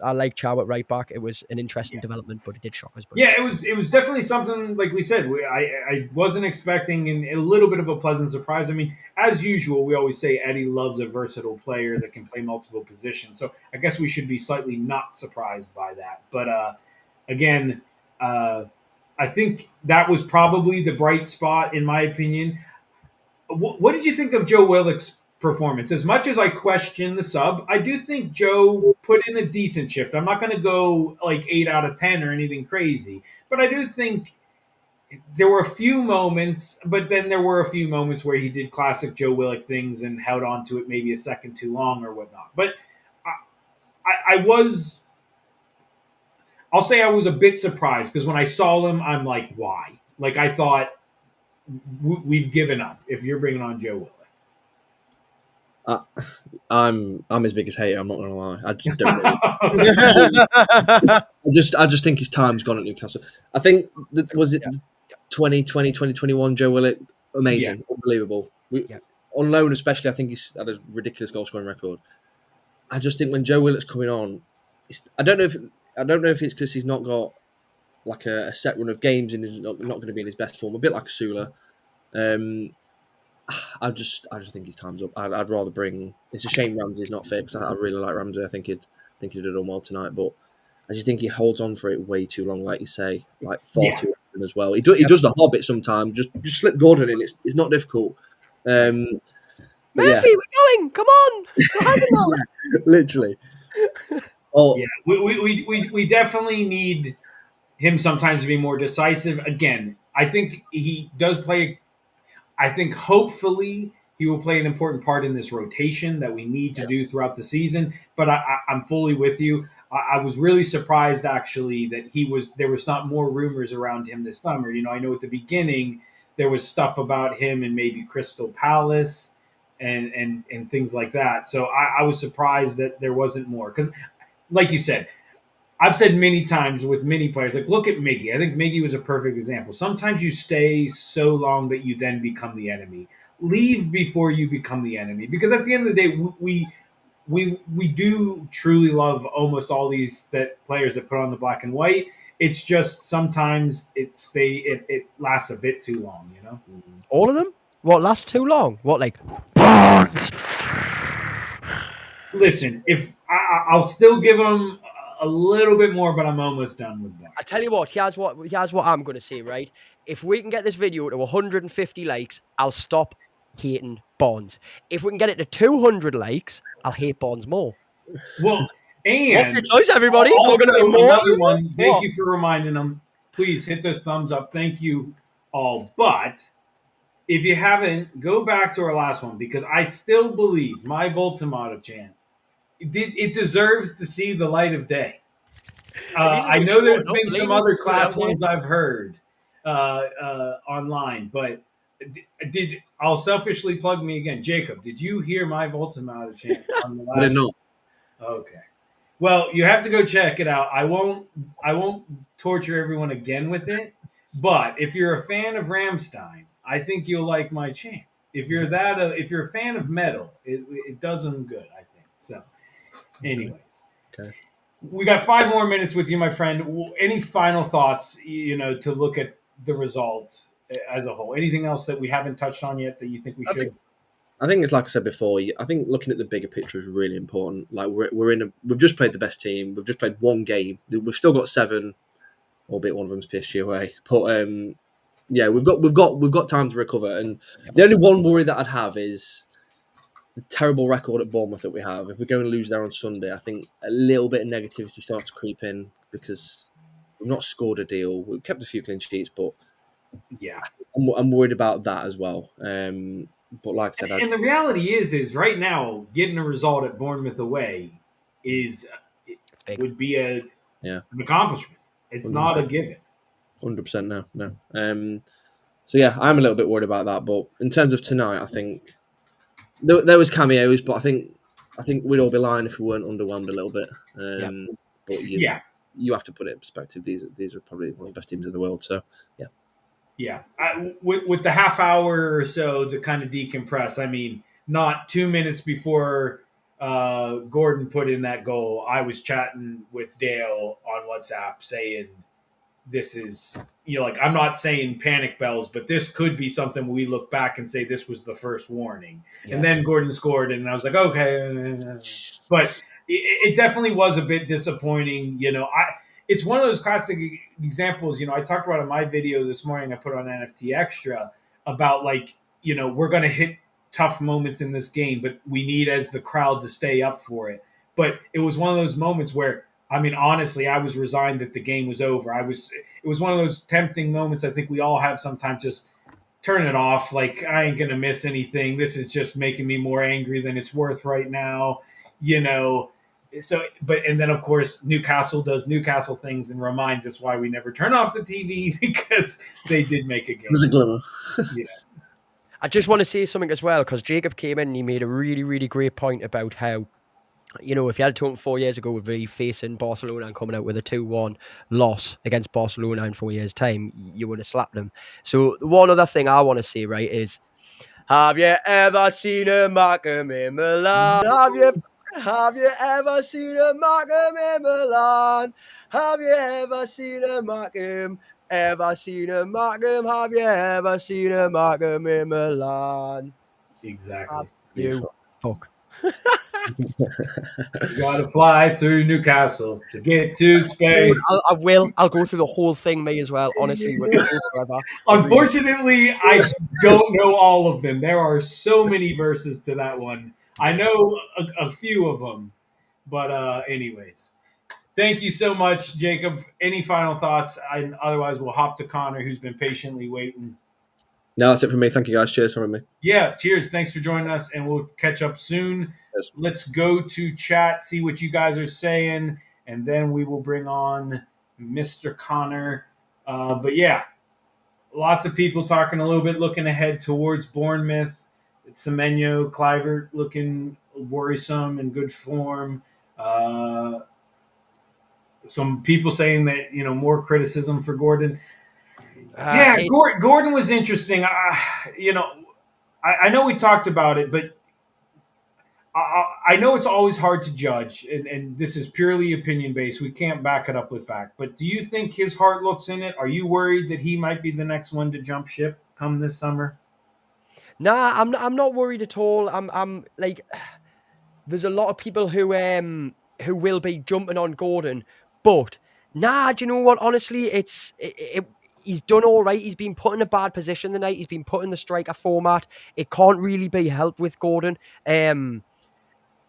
I like Chow at right back. It was an interesting development, but it did shock us. Yeah, it was definitely something, like we said, I wasn't expecting, and a little bit of a pleasant surprise. I mean, as usual, we always say Eddie loves a versatile player that can play multiple positions. So I guess we should be slightly not surprised by that. But again, I think that was probably the bright spot, in my opinion. What did you think of Joe Willock's performance? As much as I question the sub, I do think Joe put in a decent shift. I'm not going to go like 8 out of 10 or anything crazy, but I do think there were a few moments, but then there were a few moments where he did classic Joe Willock things and held on to it maybe a second too long or whatnot. But I'll say I was a bit surprised because when I saw him, I'm like, why? Like I thought, we've given up if you're bringing on Joe Willock. I'm his biggest hater. I'm not going to lie. I just don't. I just think his time's gone at Newcastle. I think was it 2020, 2021 Joe Willock, amazing, unbelievable. On loan especially, I think he's had a ridiculous goal scoring record. I just think when Joe Willock's coming on, I don't know if it's because he's not got like a set run of games and is not going to be in his best form, a bit like Asula. I just think his time's up. I'd rather bring. It's a shame Ramsdale's not fit because I really like Ramsdale. I think he'd have done well tonight, but I just think he holds on for it way too long, like you say, like far too often as well. He does the Hobbit sometimes. Just slip Gordon in. It's not difficult. Murphy, we're going. Come on, literally. We definitely need him sometimes to be more decisive. Again, I think he does play. I think hopefully he will play an important part in this rotation that we need to do throughout the season. But I'm fully with you. I was really surprised actually that there was not more rumors around him this summer. You know, I know at the beginning there was stuff about him and maybe Crystal Palace and things like that. So I was surprised that there wasn't more because, like you said, I've said many times with many players, like look at Miggy. I think Miggy was a perfect example. Sometimes you stay so long that you then become the enemy. Leave before you become the enemy, because at the end of the day, we do truly love almost all these players that put on the black and white. It's just sometimes it lasts a bit too long, you know. All of them? What lasts too long? What like Barnes? Listen, if I'll still give them a little bit more, but I'm almost done with that. I tell you what, here's what I'm going to say, right? If we can get this video to 150 likes, I'll stop hating Bonds. If we can get it to 200 likes, I'll hate Bonds more. Well, and what's your choice, everybody? Also, another one. Thank you for reminding them. Please hit this thumbs up. Thank you all. But if you haven't, go back to our last one because I still believe my Voltomato chant. It deserves to see the light of day. I know there's been some other class ones I've heard online, but I'll selfishly plug me again. Jacob, did you hear my Voltamata chant on the last? I did not. Okay. Well, you have to go check it out. I won't torture everyone again with it. But if you're a fan of Rammstein, I think you'll like my chant. If you're a fan of metal, it does them good, I think. So, anyways. Okay. We got 5 more minutes with you, my friend. Any final thoughts, to look at the result as a whole? Anything else that we haven't touched on yet that you think we should? I think it's like I said before. I think looking at the bigger picture is really important. Like we've just played the best team. We've just played one game. We've still got 7, albeit one of them's PSG away. But we've got time to recover. And the only one worry that I'd have is the terrible record at Bournemouth that we have. If we're going to lose there on Sunday, I think a little bit of negativity starts to creep in because we've not scored a deal. We've kept a few clean sheets, but yeah, I'm worried about that as well. But like I said, and the reality is right now getting a result at Bournemouth away would be an accomplishment. It's 100%. Not a given. 100% no. So yeah, I'm a little bit worried about that. But in terms of tonight, I think there was cameos, but I think we'd all be lying if we weren't underwhelmed a little bit. But you have to put it in perspective. These are probably one of the best teams in the world. So yeah. Yeah, with the half hour or so to kind of decompress. I mean, not 2 minutes before Gordon put in that goal, I was chatting with Dale on WhatsApp saying, this is, I'm not saying panic bells, but this could be something we look back and say this was the first warning. Yeah. And then Gordon scored, and I was like, okay. But it definitely was a bit disappointing. It's one of those classic examples, I talked about in my video this morning, I put on NFT Extra, about we're going to hit tough moments in this game, but we need as the crowd to stay up for it. But it was one of those moments where, honestly, I was resigned that the game was over. It was one of those tempting moments I think we all have sometimes, just turn it off. Like, I ain't going to miss anything. This is just making me more angry than it's worth right now, So, and then of course Newcastle does Newcastle things and reminds us why we never turn off the TV, because they did make a game. There's a glimmer. Yeah. I just want to say something as well, because Jacob came in and he made a really, really great point about how, if you had told him 4 years ago we'd be facing Barcelona and coming out with a 2-1 loss against Barcelona in 4 years' time, you would have slapped them. So one other thing I want to say, right, is, have you ever seen a Markham in Milan? Have you ever seen a Markham in Milan? Have you ever seen a Markham? Ever seen a Markham? Have you ever seen a Markham in Milan? Exactly. You fuck. You gotta fly through Newcastle to get to Spain. I will. I'll go through the whole thing, me as well. Honestly, unfortunately, I don't know all of them. There are so many verses to that one. I know a few of them, but anyways, thank you so much, Jacob. Any final thoughts? Otherwise, we'll hop to Connor, who's been patiently waiting. No, that's it for me. Thank you, guys. Cheers for me. Yeah, cheers. Thanks for joining us, and we'll catch up soon. Yes. Let's go to chat, see what you guys are saying, and then we will bring on Mr. Connor. But yeah, lots of people talking a little bit, looking ahead towards Bournemouth. Semenyo, Kluivert looking worrisome in good form. Some people saying that, more criticism for Gordon. Gordon was interesting. I know we talked about it, but I know it's always hard to judge, and this is purely opinion-based. We can't back it up with fact. But do you think his heart looks in it? Are you worried that he might be the next one to jump ship come this summer? Nah, I'm not worried at all. I'm like, there's a lot of people who will be jumping on Gordon, but nah, do you know what? Honestly, he's done all right. He's been put in a bad position tonight. He's been put in the striker format. It can't really be helped with Gordon.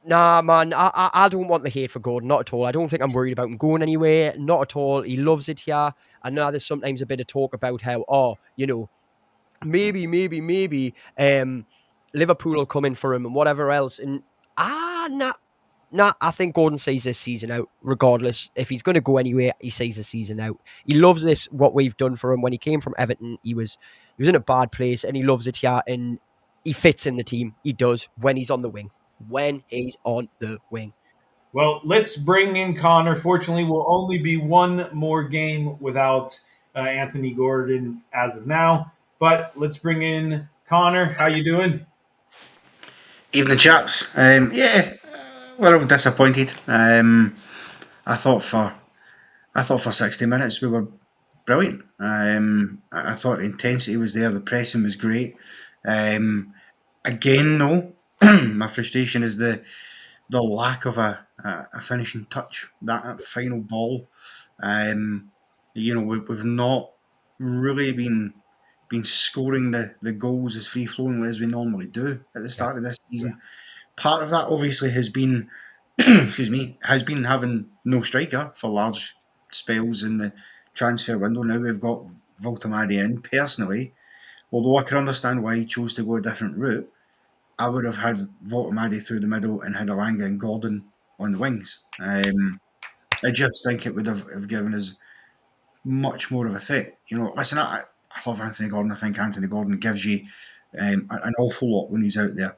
Nah, man, I don't want the hate for Gordon, not at all. I don't think I'm worried about him going anywhere, not at all. He loves it here. I know there's sometimes a bit of talk about how, maybe Liverpool will come in for him and whatever else. And nah, Nah, I think Gordon sees this season out, regardless. If he's going to go anywhere, he sees the season out. He loves this, what we've done for him. When he came from Everton, he was in a bad place, and he loves it here, and he fits in the team. He does when he's on the wing. When he's on the wing. Well, let's bring in Connor. Fortunately, we'll only be one more game without Anthony Gordon as of now. But let's bring in Connor. How you doing? Evening, chaps. We're all disappointed. I thought for 60 minutes we were brilliant. I thought the intensity was there, the pressing was great. Again, though, my frustration is the lack of a finishing touch, that final ball. We've not really been scoring the goals as free flowingly as we normally do at the start of this season. Yeah. Part of that obviously has been has been having no striker for large spells in the transfer window. Now we've got Voltamadi in. Personally, although I can understand why he chose to go a different route, I would have had Voltamadi through the middle and had Alanga and Gordon on the wings. I just think it would have given us much more of a threat. Listen, I love Anthony Gordon. I think Anthony Gordon gives you an awful lot when he's out there.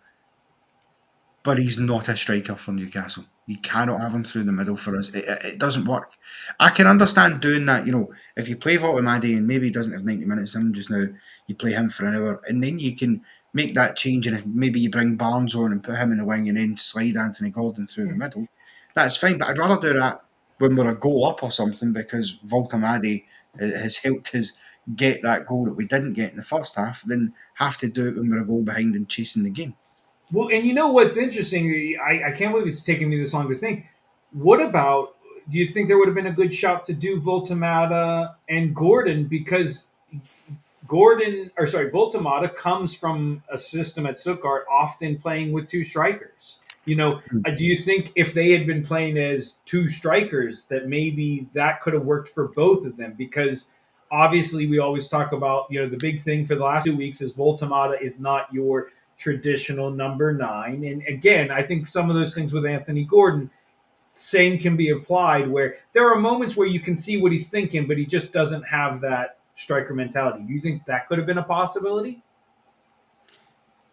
But he's not a striker for Newcastle. You cannot have him through the middle for us. It doesn't work. I can understand doing that. If you play Voltamadi and maybe he doesn't have 90 minutes in just now, you play him for an hour, and then you can make that change, and maybe you bring Barnes on and put him in the wing and then slide Anthony Gordon through the middle. That's fine, but I'd rather do that when we're a goal up or something, because Voltamadi has helped us get that goal that we didn't get in the first half, than have to do it when we're a goal behind and chasing the game. Well, and you know what's interesting? I can't believe it's taken me this long to think. What about, do you think there would have been a good shot to do Voltamata and Gordon? Because Voltamata comes from a system at Stuttgart often playing with two strikers. Do you think if they had been playing as two strikers that maybe that could have worked for both of them? Because obviously we always talk about, the big thing for the last 2 weeks is Voltamata is not your traditional number 9. And again, I think some of those things with Anthony Gordon, same can be applied, where there are moments where you can see what he's thinking, but he just doesn't have that striker mentality. Do you think that could have been a possibility?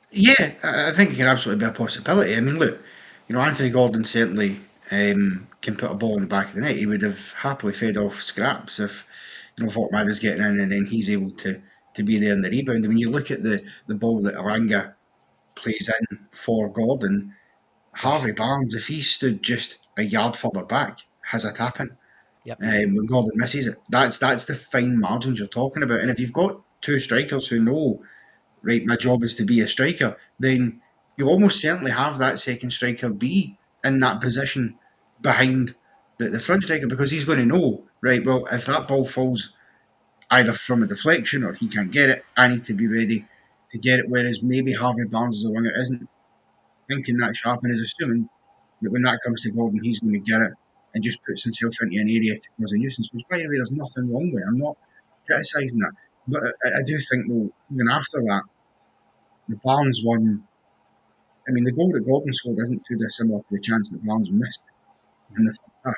Yeah, I think it can absolutely be a possibility. I mean, look, Anthony Gordon certainly can put a ball in the back of the net. He would have happily fed off scraps if Volkmada's getting in and then he's able to be there in the rebound. I mean, you look at the ball that Alanga plays in for Gordon, Harvey Barnes, if he stood just a yard further back, has a tap in. Yep. When Gordon misses it, that's the fine margins you're talking about. And if you've got two strikers who know, right, my job is to be a striker, then you almost certainly have that second striker be in that position behind the front striker, because he's going to know, right, well, if that ball falls either from a deflection or he can't get it, I need to be ready to get it. Whereas maybe Harvey Barnes as a winger isn't thinking that sharp and is assuming that when that comes to Gordon, he's going to get it and just puts himself into an area to cause a nuisance, which, by the way, there's nothing wrong with. I'm not criticising that. But I do think, though, even after that, the Barnes one, I mean, the goal that Gordon scored isn't too dissimilar to the chance that Barnes missed in the first half.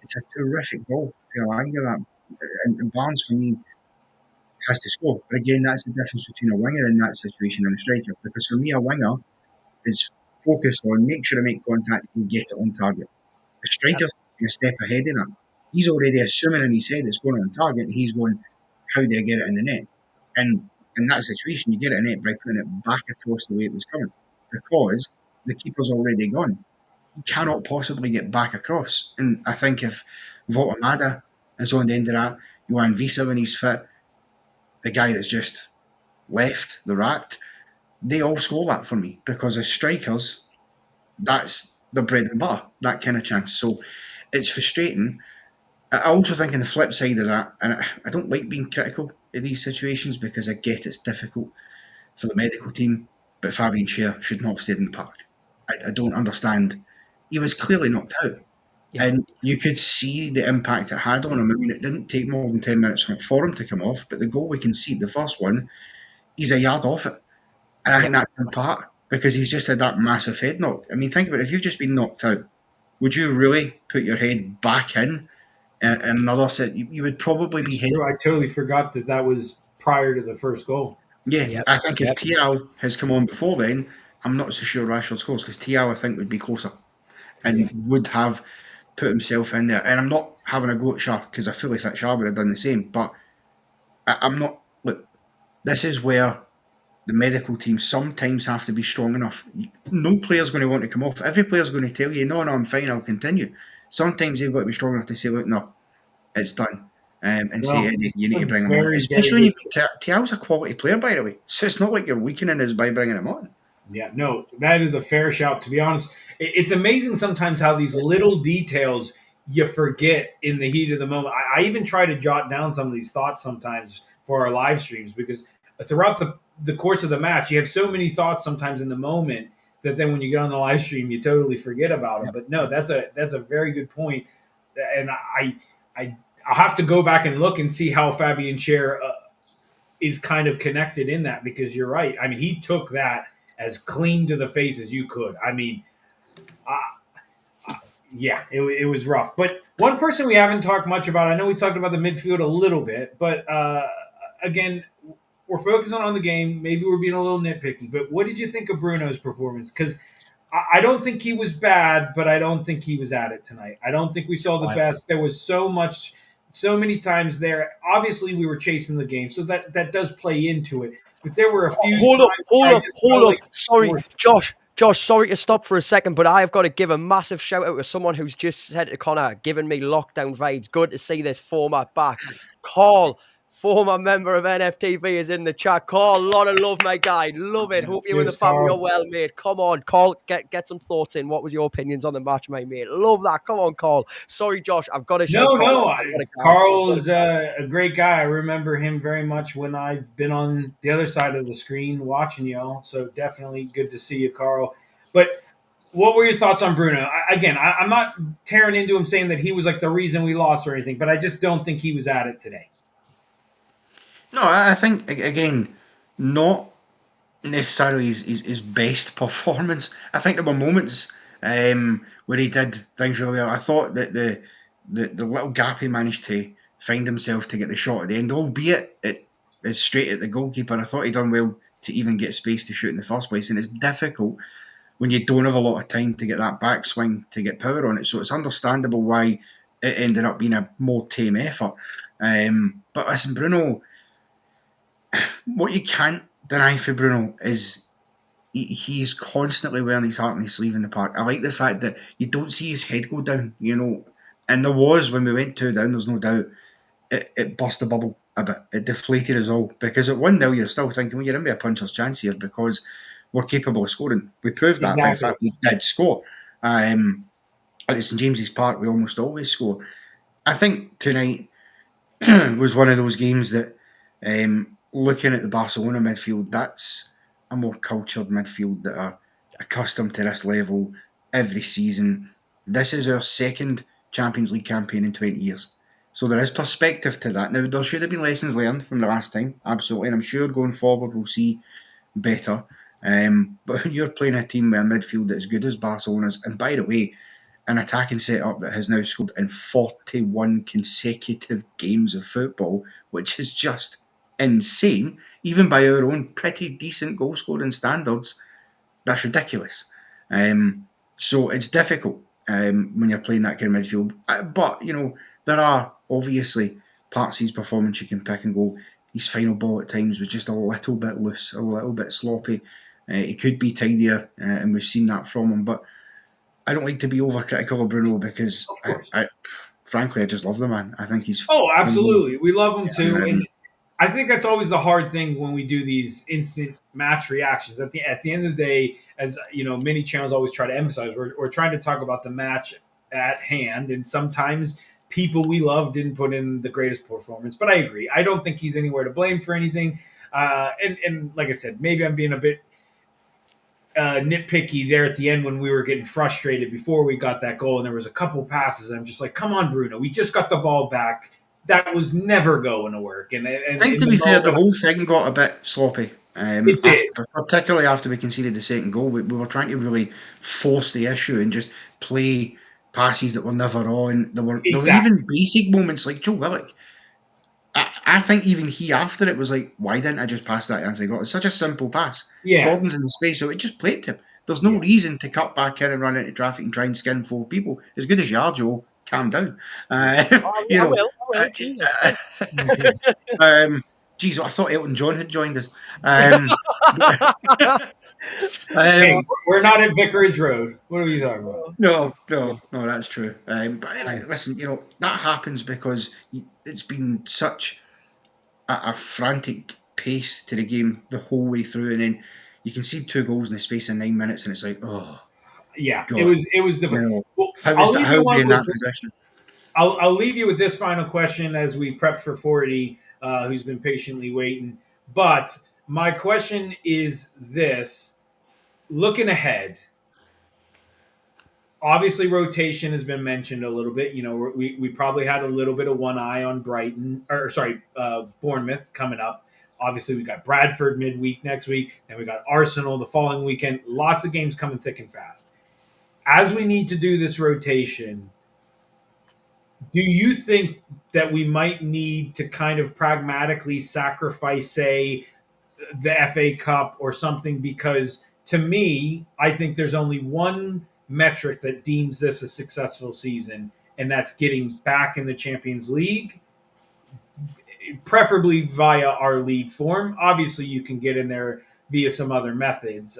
It's a terrific goal for Alanga, that. And Barnes, for me, has to score. But again, that's the difference between a winger in that situation and a striker. Because for me, a winger is focused on make sure I make contact and get it on target. A striker's taking a step ahead of that. He's already assuming in his head it's going on target, and he's going, how do I get it in the net? And in that situation, you get it in the net by putting it back across the way it was coming, because the keeper's already gone. He cannot possibly get back across. And I think if Voltamada is on the end of that, Johan Visa when he's fit, the guy that's just left, the rat, they all score that for me, because as strikers, that's the bread and butter, that kind of chance. So it's frustrating. I also think on the flip side of that, and I don't like being critical of these situations because I get it's difficult for the medical team, but Fabian Schär should not have stayed in the park. I don't understand. He was clearly knocked out. Yeah. And you could see the impact it had on him. I mean, it didn't take more than 10 minutes for him to come off, but the goal we conceded, the first one, he's a yard off it. And I think that's in part because he's just had that massive head knock. I mean, think about it. If you've just been knocked out would you really put your head back in another set? You would probably be It's hesitant. true. I totally forgot that was prior to the first goal. Yeah, Yep. I think if Yep. Thiaw has come on before then, I'm not so sure Rashford scores, because Thiaw, I think, would be closer and would have put himself in there. And I'm not having a go at Schar, because a fully fit Schar would have done the same. But I'm not. Look, this is where the medical team sometimes have to be strong enough. No player's going to want to come off. Every player's going to tell you, no, I'm fine, I'll continue. Sometimes they've got to be strong enough to say, look, no, it's done. And say, Well, Eddie, you need a to bring him on. very, Especially very when good. Thiaw's a quality player, by the way. So it's not like you're weakening us by bringing him on. Yeah, no, that is a fair shout. To be honest, it's amazing sometimes how these little details you forget in the heat of the moment. I even try to jot down some of these thoughts sometimes for our live streams, because throughout the course of the match, you have so many thoughts sometimes in the moment that then when you get on the live stream, you totally forget about them. But no, that's a very good point, and I'll have to go back and look and see how Fabian Schär is kind of connected in that, because you're right. I mean, he took that as clean to the face as you could. I mean, yeah, it was rough. But one person we haven't talked much about, I know we talked about the midfield a little bit, but again, we're focusing on the game. Maybe we're being a little nitpicky, but what did you think of Bruno's performance? Because I don't think he was bad, but I don't think he was at it tonight. I don't think we saw the best. There was so many times there. Obviously, we were chasing the game, so that does play into it. But there were a few. Hold up. Sorry, Josh, sorry to stop for a second, but I have got to give a massive shout out to someone who's just said to Connor, giving me lockdown vibes. Good to see this format back. Carl, former member of NFTV, is in the chat. Carl, a lot of love, my guy. Love it. Hope you and the family are well, mate. Come on, Carl, get some thoughts in. What was your opinions on the match, my mate? Love that. Come on, Carl. Sorry, Josh, I've got to shout Carl. Carl is a great guy. I remember him very much when I've been on the other side of the screen watching y'all. So definitely good to see you, Carl. But what were your thoughts on Bruno? I'm not tearing into him saying that he was like the reason we lost or anything, but I just don't think he was at it today. No, I think, again, not necessarily his best performance. I think there were moments where he did things really well. I thought that the little gap he managed to find himself to get the shot at the end, albeit it is straight at the goalkeeper, I thought he done well to even get space to shoot in the first place. And it's difficult when you don't have a lot of time to get that backswing to get power on it. So it's understandable why it ended up being a more tame effort. But listen, Bruno, what you can't deny for Bruno is he's constantly wearing his heart on his sleeve in the park. I like the fact that you don't see his head go down, And there was, when we went 2 down, there's no doubt, it burst the bubble a bit. It deflated us all. Because at 1-0, you're still thinking, well, you're in with a puncher's chance here because we're capable of scoring. We proved that by the fact we did score. At St James's Park, we almost always score. I think tonight was one of those games that, looking at the Barcelona midfield, that's a more cultured midfield that are accustomed to this level every season. This is our second Champions League campaign in 20 years. So there is perspective to that. Now, there should have been lessons learned from the last time, absolutely, and I'm sure going forward we'll see better. But when you're playing a team with a midfield that's as good as Barcelona's, and by the way, an attacking setup that has now scored in 41 consecutive games of football, which is just insane, even by our own pretty decent goal scoring standards. That's ridiculous. So it's difficult when you're playing that kind of midfield. But, there are obviously parts of his performance you can pick and go, his final ball at times was just a little bit loose, a little bit sloppy. He could be tidier, and we've seen that from him. But I don't like to be overcritical of Bruno because, frankly, I just love the man. I think he's... Oh, absolutely. We love him too. And I think that's always the hard thing when we do these instant match reactions. At the end of the day, as many channels always try to emphasize, we're trying to talk about the match at hand. And sometimes people we love didn't put in the greatest performance. But I agree. I don't think he's anywhere to blame for anything. And like I said, maybe I'm being a bit nitpicky there at the end when we were getting frustrated before we got that goal, and there was a couple passes. And I'm just like, come on, Bruno, we just got the ball back. That was never going to work. And I think, to be fair, the whole thing got a bit sloppy. It did. Particularly after we conceded the second goal. We were trying to really force the issue and just play passes that were never on. There were Exactly. even basic moments like Joe Willock. I think even he after it was like, why didn't I just pass that to Anthony Gordon? It's such a simple pass. Yeah. Gordon's in the space, so it just played to him. There's no reason to cut back in and run into traffic and try and skin 4 people. As good as you are, Joe, calm down. I will. Jesus. Geez, I thought Elton John had joined us. Hey, we're not at Vicarage Road. What are you talking about? No, that's true. But anyway, listen, that happens because it's been such a frantic pace to the game the whole way through, and then you can see 2 goals in the space of 9 minutes, and it's like, oh, yeah, God. it was difficult. Well, how are we in that position? I'll leave you with this final question as we prep for 40, who's been patiently waiting. But my question is this: looking ahead. Obviously, rotation has been mentioned a little bit. We probably had a little bit of one eye on Bournemouth coming up. Obviously, we got Bradford midweek next week, and we got Arsenal the following weekend. Lots of games coming thick and fast. As we need to do this rotation, do you think that we might need to kind of pragmatically sacrifice, say, the FA Cup or something? Because to me, I think there's only one metric that deems this a successful season, and that's getting back in the Champions League, preferably via our league form. Obviously, you can get in there via some other methods.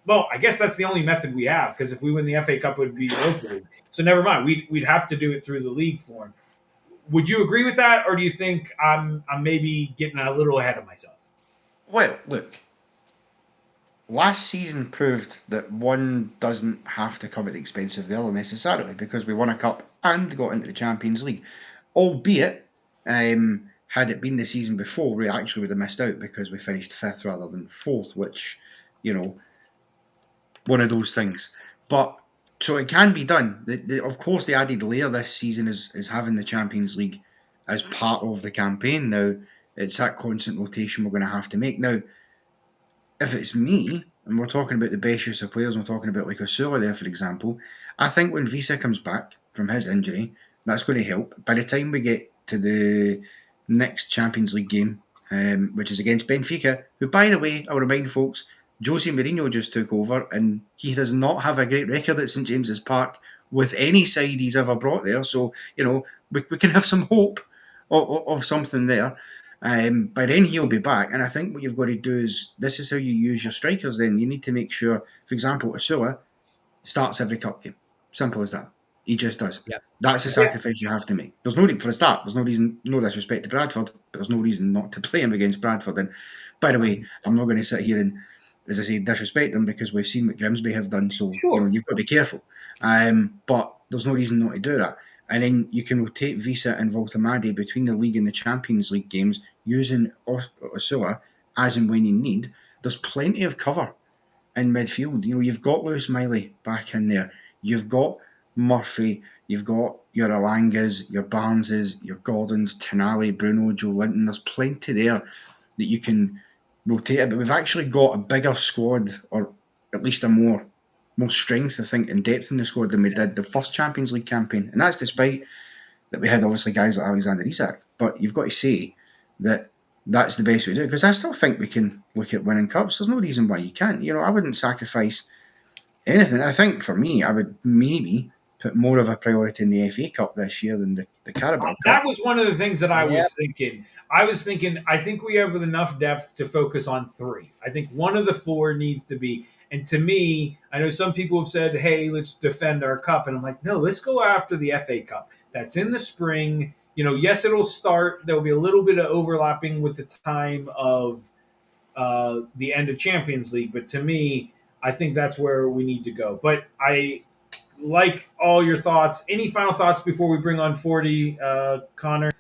Well, I guess that's the only method we have, because if we win the FA Cup, it would be locally. So never mind. We'd have to do it through the league form. Would you agree with that, or do you think I'm maybe getting a little ahead of myself? Well, look. Last season proved that one doesn't have to come at the expense of the other necessarily, because we won a cup and got into the Champions League. Albeit, had it been the season before, we actually would have missed out because we finished 5th rather than 4th, which, one of those things. But so it can be done. Of course, the added layer this season is having the Champions League as part of the campaign. Now, it's that constant rotation we're going to have to make. Now, if it's me, and we're talking about the best use of players, and we're talking about like Asula there, for example, I think when Visa comes back from his injury, that's going to help. By the time we get to the next Champions League game, which is against Benfica, who, by the way, I'll remind folks, Jose Mourinho just took over, and he does not have a great record at St James's Park with any side he's ever brought there. So, we can have some hope of something there. By then he'll be back, and I think what you've got to do is, this is how you use your strikers. Then you need to make sure, for example, Asula starts every cup game. Simple as that. He just does. Yeah. That's a sacrifice you have to make. There's no reason for a start. There's no reason, no disrespect to Bradford, but there's no reason not to play him against Bradford. And by the way, I'm not going to sit here and, as I say, disrespect them, because we've seen what Grimsby have done. So you've got to be careful. But there's no reason not to do that. And then you can rotate Visa and Voltamade between the league and the Champions League games using Asula as and when you need. There's plenty of cover in midfield. You've got Lewis Miley back in there. You've got Murphy. You've got your Alangas, your Barneses, your Gordons, Tonali, Bruno, Joe Linton. There's plenty there that you can rotate it. But we've actually got a bigger squad, or at least a more strength, I think, in depth in the squad than we did the first Champions League campaign. And that's despite that we had obviously guys like Alexander Isak. But you've got to say that that's the best way to do it, because I still think we can look at winning cups. There's no reason why you can't. I wouldn't sacrifice anything. I think for me, I would maybe put more of a priority in the FA Cup this year than the Carabao Cup. That was one of the things that I was thinking. I think we have enough depth to focus on 3. I think one of the 4 needs to be. And to me, I know some people have said, hey, let's defend our cup. And I'm like, no, let's go after the FA Cup. That's in the spring. Yes, it'll start. There'll be a little bit of overlapping with the time of the end of Champions League. But to me, I think that's where we need to go. But I like all your thoughts. Any final thoughts before we bring on 40, Connor?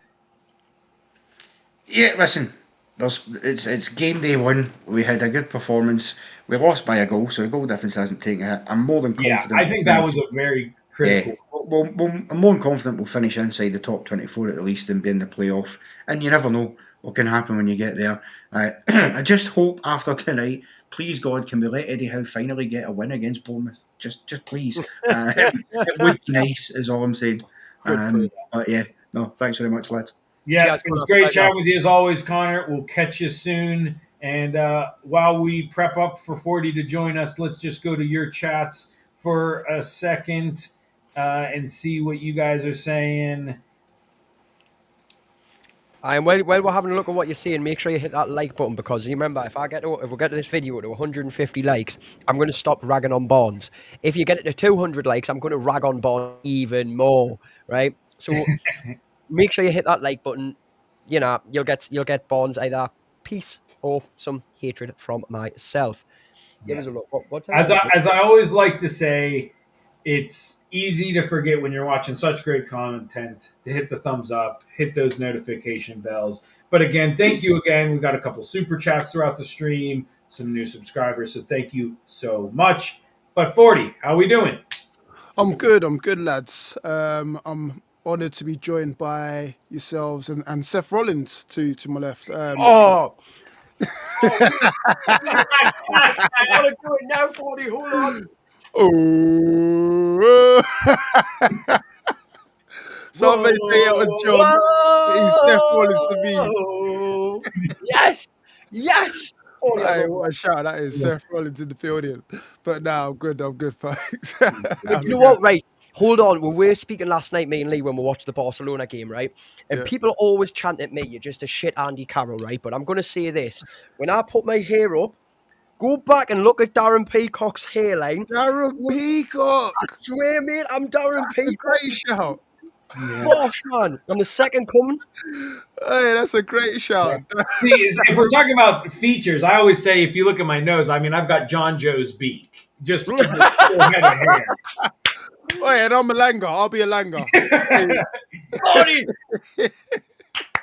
Yeah, listen. It's game day 1. We had a good performance. We lost by a goal, so the goal difference hasn't taken a hit. I'm more than confident. Yeah, I think that was a very critical. Yeah, I'm more than confident we'll finish inside the top 24 at least and be in the playoff. And you never know what can happen when you get there. I just hope after tonight please God, can we let Eddie Howe finally get a win against Bournemouth? Just please. It would be nice, is all I'm saying. But yeah, no, thanks very much, lads. Yeah, Cheers, it was Connor. great chatting with you as always, Connor. We'll catch you soon. And while we prep up for 40 to join us, let's just go to your chats for a second and see what you guys are saying. And while we're having a look at what you're saying, make sure you hit that like button, because you remember, if we get to this video to 150 likes, I'm going to stop ragging on Barnes. If you get it to 200 likes, I'm going to rag on Barnes even more, right? So make sure you hit that like button. You know, you'll get Barnes either peace or some hatred from myself. Give us a look. What's As I always like to say, it's easy to forget when you're watching such great content to hit the thumbs up, hit those notification bells. But again, thank you again. We got a couple super chats throughout the stream, some new subscribers, so thank you so much. But 40, how we doing? I'm good, lads. I'm honoured to be joined by yourselves and Seth Rollins to my left. Oh! I want to do it now, 40. Hold on. Oh! Some may say it was John, but he's Seth Rollins to me. Yes. Oh, hey, what a shout that is. Seth Rollins in the building. But now I'm good, folks. You know what, right? Hold on. We were speaking last night, mainly when we watched the Barcelona game, right? And people always chant at me, you're just a shit Andy Carroll, right? But I'm going to say this. When I put my hair up, go back and look at Darren Peacock's hairline. Darren Peacock! I swear, mate, I'm Darren Peacock. A great shout. Gosh, man. I'm the second coming. Hey, that's a great shout. See, if we're talking about features, I always say, if you look at my nose, I mean, I've got John Joe's beak. Just a head of hair. Oh, yeah, and I'm a Langer. I'll be a Langer.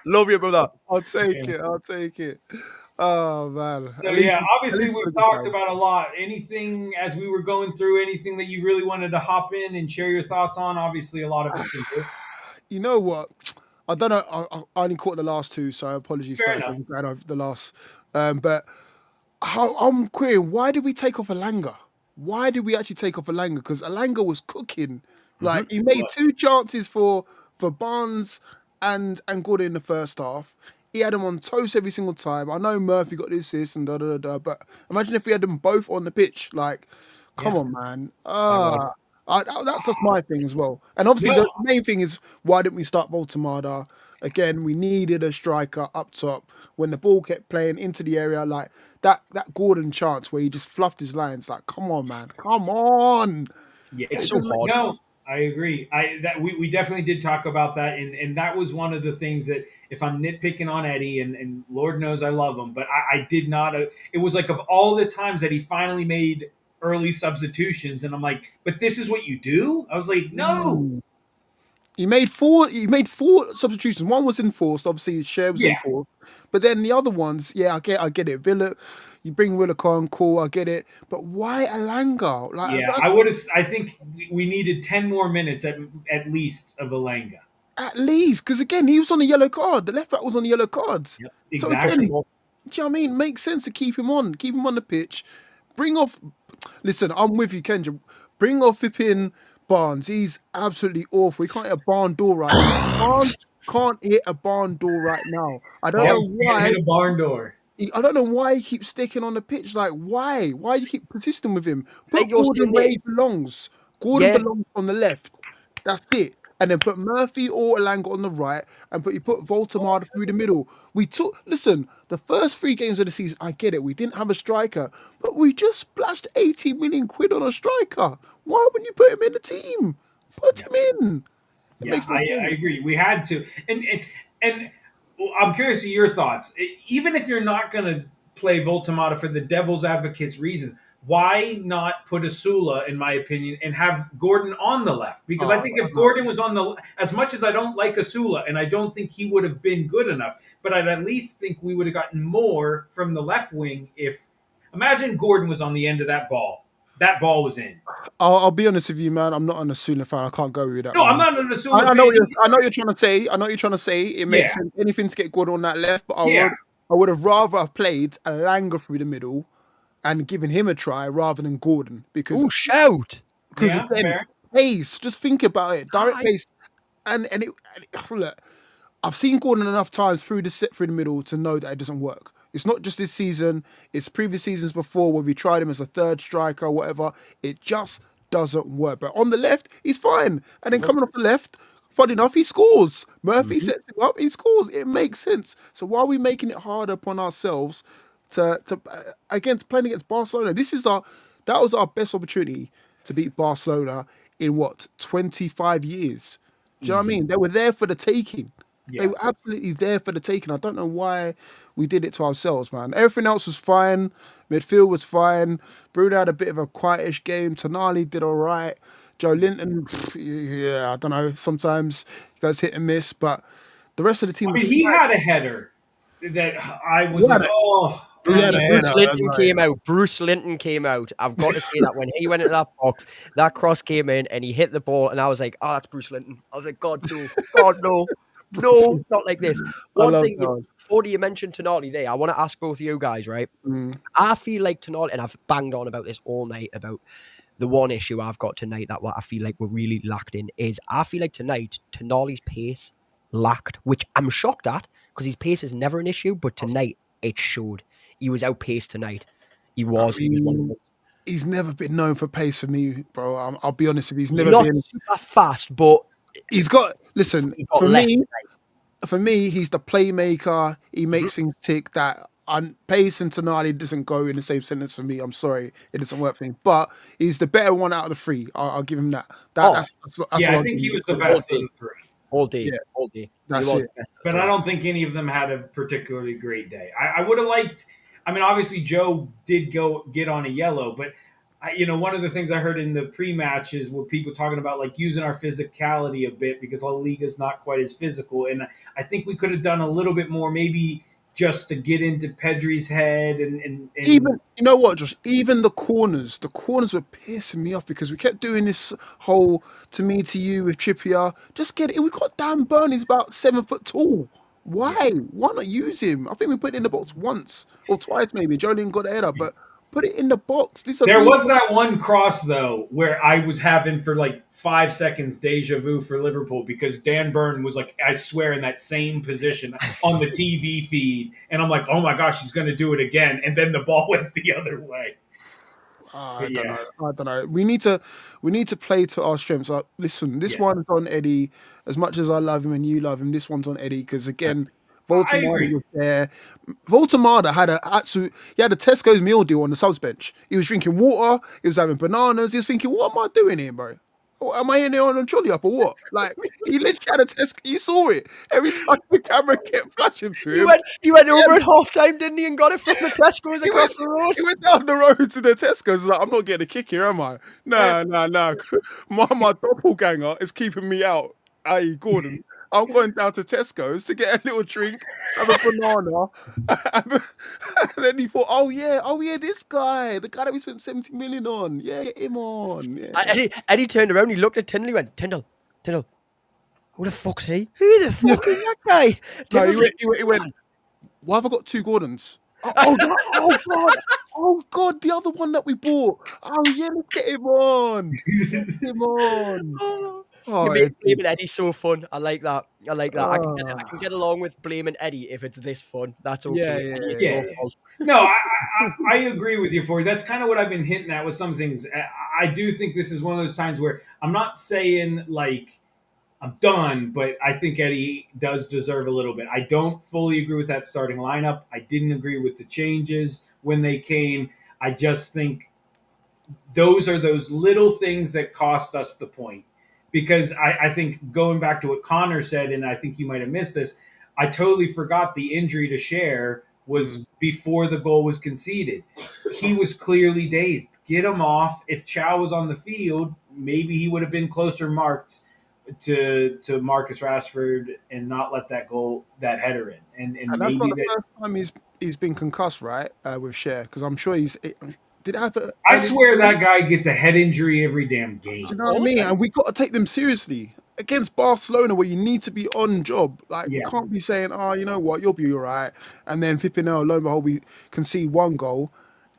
Love you, brother. I'll take it. Oh, man. So, yeah, obviously we've talked about a lot. Anything, as we were going through, anything that you really wanted to hop in and share your thoughts on? Obviously, a lot of it's been good. You know what? I don't know. I only caught the last two, so apologies Fair for enough. going over the last. But I'm querying, why did we take off Elanga? Why did we actually take off Elanga? Because Elanga was cooking. Like, he made two chances for Barnes and Gordon in the first half. He had them on toast every single time. I know Murphy got the assist and but imagine if we had them both on the pitch. Like, come on, man. That's just my thing as well. And obviously, the main thing is, why didn't we start Voltemada? Again, we needed a striker up top. When the ball kept playing into the area, like that Gordon chance where he just fluffed his lines. Like, come on, man. Come on. Yeah, It's so hard. No, I agree. We definitely did talk about that, and that was one of the things that, if I'm nitpicking on Eddie, and Lord knows I love him, but I did not. It was like, of all the times that he finally made early substitutions, and I'm like, but this is what you do? I was like, no. He made four substitutions. One was enforced, obviously Schar was enforced. But then the other ones, I get it. Willock, you bring Willock on, cool, I get it. But why Elanga? I think we needed 10 more minutes at least of Elanga. At least, because again, he was on a yellow card. The left back was on a yellow cards. Yep, exactly. So again, do you know what I mean? Makes sense to keep him on the pitch. Bring off. Listen, I'm with you, Kendra. Bring off flipping Barnes. He's absolutely awful. He can't hit a barn door right now. Barnes can't hit a barn door right now. I don't know why. Hit a barn door. I don't know why he keeps sticking on the pitch. Like, why? Why do you keep persisting with him? Put Gordon where he belongs. Gordon belongs on the left. That's it. And then put Murphy or Elanga on the right, and you put Voltemada through the middle. Listen, the first 3 games of the season, I get it, we didn't have a striker, but we just splashed 80 million quid on a striker. Why wouldn't you put him in the team? Put him in. I agree. We had to. And I'm curious of your thoughts. Even if you're not going to play Voltemada for the devil's advocate's reason, why not put Asula, in my opinion, and have Gordon on the left? Because I think if Gordon was on the, as much as I don't like Asula, and I don't think he would have been good enough, but I'd at least think we would have gotten more from the left wing if, imagine Gordon was on the end of that ball. That ball was in. I'll be honest with you, man. I'm not an Asula fan. I can't go with that. No, I'm not an Asula fan. I know what you're trying to say. It makes sense. Anything to get Gordon on that left, but I would have rather have played Elanga through the middle and giving him a try rather than Gordon because Oh, shout! Yeah, again, fair. pace. Just think about it, direct Aye. pace, and look, I've seen Gordon enough times through the middle to know that it doesn't work. It's not just this season; it's previous seasons before where we tried him as a third striker, whatever. It just doesn't work. But on the left, he's fine, and then coming off the left. Fun enough, he scores. Murphy sets him up, he scores. It makes sense. So why are we making it harder upon ourselves to playing against Barcelona? That was our best opportunity to beat Barcelona in 25 years. Do you know what I mean? They were there for the taking. Yeah. They were absolutely there for the taking. I don't know why we did it to ourselves, man. Everything else was fine. Midfield was fine. Bruno had a bit of a quietish game. Tonali did all right. Joe Linton, yeah, I don't know. Sometimes he goes hit and miss, but the rest of the team was he fine. had a header that I was like, oh. Yeah, Bruce Linton came out. I've got to say that when he went into that box, that cross came in and he hit the ball, and I was like, "Oh, that's Bruce Linton." I was like, "God no, God no, no, not like this." One thing, before you mentioned Tonali there, I want to ask both of you guys, right? I feel like Tonali, and I've banged on about this all night about the one issue I've got tonight that what I feel like we're really lacked in is I feel like tonight Tonali's pace lacked, which I'm shocked at because his pace is never an issue, but tonight it showed. He was outpaced tonight. He was one of them. He's never been known for pace for me, bro. I'll be honest with you. He's He's never not been super fast, but he's got. Listen, he got for left me, tonight. for me, he's the playmaker. He makes things tick. That pace and Tonali doesn't go in the same sentence for me. I'm sorry, it doesn't work for me. But he's the better one out of the three. I'll give him that. That's I think he was the best of the three. All day, Yeah. all day. That's it. But I don't think any of them had a particularly great day. I would have liked. I mean, obviously Joe did get on a yellow, but one of the things I heard in the pre-matches were people talking about like using our physicality a bit because La Liga's not quite as physical, and I think we could have done a little bit more, maybe just to get into Pedri's head and even you know what, Josh? Even the corners were pissing me off because we kept doing this whole to me to you with Trippier. Just get it. We got Dan Burn. He's about 7 foot tall. Why? Why not use him? I think we put it in the box once or twice, maybe. Jolene got a header, but put it in the box. There was that one cross though where I was having for like 5 seconds deja vu for Liverpool because Dan Burn was like, I swear, in that same position on the TV feed, and I'm like, oh my gosh, he's going to do it again, and then the ball went the other way. I don't know. We need to play to our strengths. Listen, this one's on Eddie. As much as I love him and you love him, this one's on Eddie because again, Voltemada was there. Voltemada had a Tesco's meal deal on the subs bench. He was drinking water. He was having bananas. He was thinking, "What am I doing here, bro? Am I in there on a trolley up or what?" Like he literally had a Tesco. You saw it every time the camera kept flashing to him. He went over at half time, didn't he, and got it from the Tesco's across the road. He went down the road to the Tesco's. Like, I'm not getting a kick here, am I? No. My doppelganger is keeping me out. i.e. Gordon. I'm going down to Tesco's to get a little drink, have a banana. And then he thought, oh yeah, this guy, the guy that we spent 70 million on. Yeah, get him on. Yeah. Eddie turned around, he looked at Tyndall, he went, Tyndall, who the fuck's he? Who the fuck is that guy? No, he went, why have I got 2 Gordons? Oh God, the other one that we bought. Oh yeah, let's get him on. You make blaming Eddie so fun. I like that. I can get along with blaming Eddie if it's this fun. That's okay. Yeah. No, I agree with you, Ford. That's kind of what I've been hinting at with some things. I do think this is one of those times where I'm not saying like I'm done, but I think Eddie does deserve a little bit. I don't fully agree with that starting lineup. I didn't agree with the changes when they came. I just think those are those little things that cost us the point. Because I think going back to what Connor said, and I think you might have missed this, I totally forgot the injury to Schar was before the goal was conceded. He was clearly dazed. Get him off. If Thiaw was on the field, maybe he would have been closer marked to Marcus Rashford and not let that header in. And that's maybe not the first time he's been concussed, right? With Schar, because I'm sure did have a. I swear that guy gets a head injury every damn game. Do you know what I mean? And we got to take them seriously against Barcelona, where you need to be on job. Like we can't be saying, "Oh, you know what, you'll be all right," and then flipping out, lo and behold, we concede 1 goal.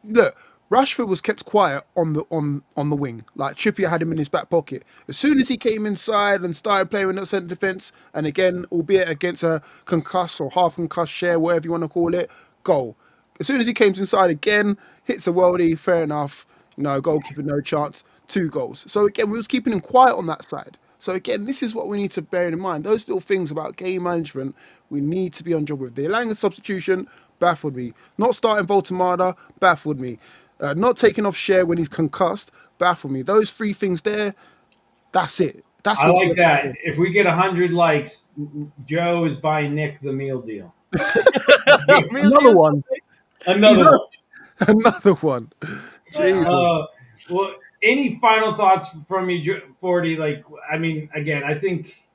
Look, Rashford was kept quiet on the wing. Like Trippier had him in his back pocket. As soon as he came inside and started playing with the centre defence, and again, albeit against a concussed or half concussed Schar, whatever you want to call it, goal. As soon as he came inside again, hits a worldie, fair enough. Goalkeeper, no chance, 2 goals. So again, we was keeping him quiet on that side. So again, this is what we need to bear in mind. Those little things about game management, we need to be on job with. The Elanga substitution baffled me. Not starting Voltemada baffled me. Not taking off Schar when he's concussed baffled me. Those 3 things there, that's it. That's I like that. If we get 100 likes, Joe is buying Nick the meal deal. Another one. Another one. Jesus. Well, any final thoughts from you, Forty? Again, I think,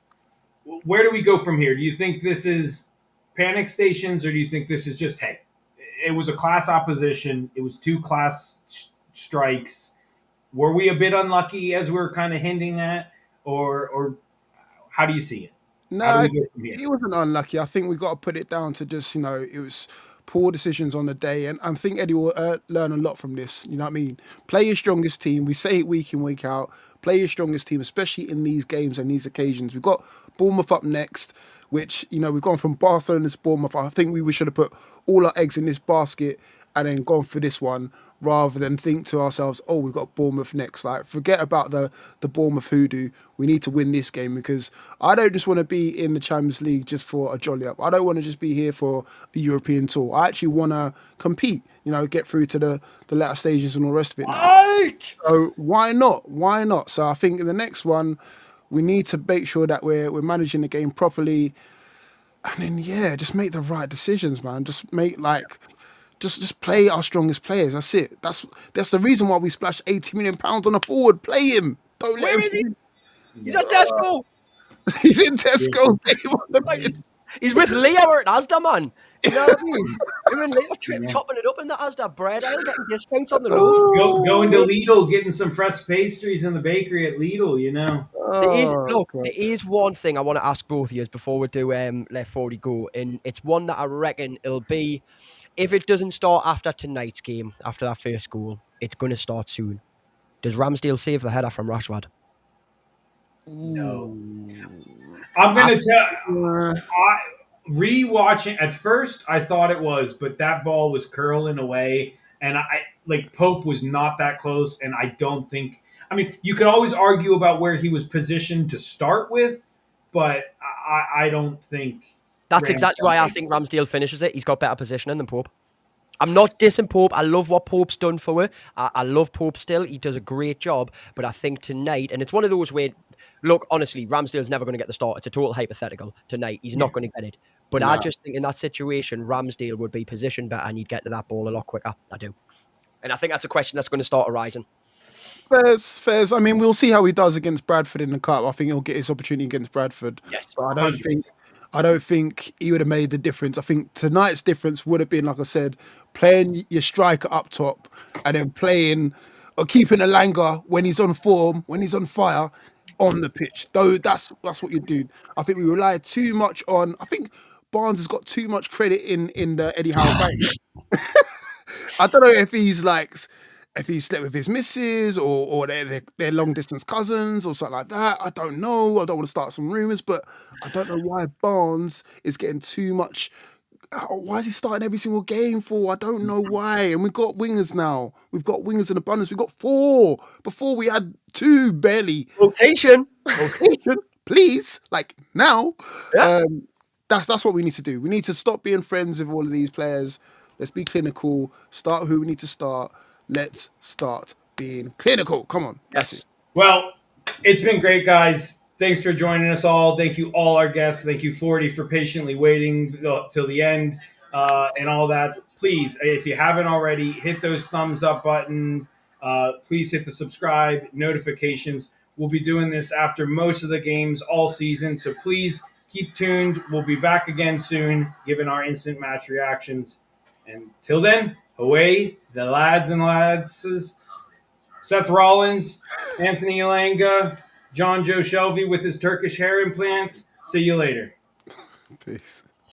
where do we go from here? Do you think this is panic stations, or do you think this is just, hey, it was a class opposition, it was 2 class strikes? Were we a bit unlucky, as we're kind of hinting at, or how do you see it? No, he wasn't unlucky. I think we got to put it down to just, it was poor decisions on the day, and I think Eddie will learn a lot from this. You know what I mean? Play your strongest team. We say it week in, week out. Play your strongest team, especially in these games and these occasions. We've got Bournemouth up next, which, we've gone from Barcelona to Bournemouth. I think we should have put all our eggs in this basket and then gone for this one, rather than think to ourselves, oh, we've got Bournemouth next. Like, forget about the Bournemouth hoodoo. We need to win this game, because I don't just want to be in the Champions League just for a jolly up. I don't want to just be here for the European tour. I actually want to compete, get through to the latter stages and all the rest of it now. So why not? Why not? So I think in the next one, we need to make sure that we're managing the game properly. And then, just make the right decisions, man. Just make, Just play our strongest players. That's it. That's the reason why we splashed £80 million on a forward. Play him. Don't let him. He's at Tesco. He's in Tesco. He's with Leo at Asda, man. You know what I mean? Him and Leo chopping it up in the Asda bread aisle, getting discounts on the road. Going to Lidl, getting some fresh pastries in the bakery at Lidl, There is one thing I want to ask both of you before we do let 40 go, and it's one that I reckon it'll be. If it doesn't start after tonight's game, after that first goal, it's going to start soon. Does Ramsdale save the header from Rashford? No. I'm going to tell. Rewatching, at first I thought it was, but that ball was curling away, and Pope was not that close, and I don't think. I mean, you could always argue about where he was positioned to start with, but I don't think. That's exactly why I think Ramsdale finishes it. He's got better positioning than Pope. I'm not dissing Pope. I love what Pope's done for it. I love Pope still. He does a great job. But I think tonight, and it's one of those where, look, honestly, Ramsdale's never going to get the start. It's a total hypothetical. Tonight, he's not going to get it. But I just think in that situation, Ramsdale would be positioned better and you'd get to that ball a lot quicker. I do. And I think that's a question that's going to start arising. Fairs. I mean, we'll see how he does against Bradford in the cup. I think he'll get his opportunity against Bradford. Yes, but I don't think he would have made the difference. I think tonight's difference would have been, like I said, playing your striker up top and then playing or keeping Elanga when he's on form, when he's on fire, on the pitch. Though that's what you do. I think we rely too much on. I think Barnes has got too much credit in the Eddie Howe bank. I don't know if he's if he slept with his missus or they're long distance cousins or something like that. I don't know. I don't want to start some rumours, but I don't know why Barnes is getting too much. Why is he starting every single game for? I don't know why. And we've got wingers now. We've got wingers in abundance. We've got 4. Before we had 2 barely. Rotation, please. Now. Yeah. That's what we need to do. We need to stop being friends with all of these players. Let's be clinical. Start who we need to start. Let's start being clinical. Come on. That's it. Well, it's been great, guys. Thanks for joining us all. Thank you, all our guests. Thank you, 40, for patiently waiting till the end and all that. Please, if you haven't already, hit those thumbs up button. Please hit the subscribe, notifications. We'll be doing this after most of the games all season, so please keep tuned. We'll be back again soon, giving our instant match reactions. And till then, away the lads and ladses. Seth Rollins, Anthony Elanga, John Joe Shelby with his Turkish hair implants. See you later. Peace.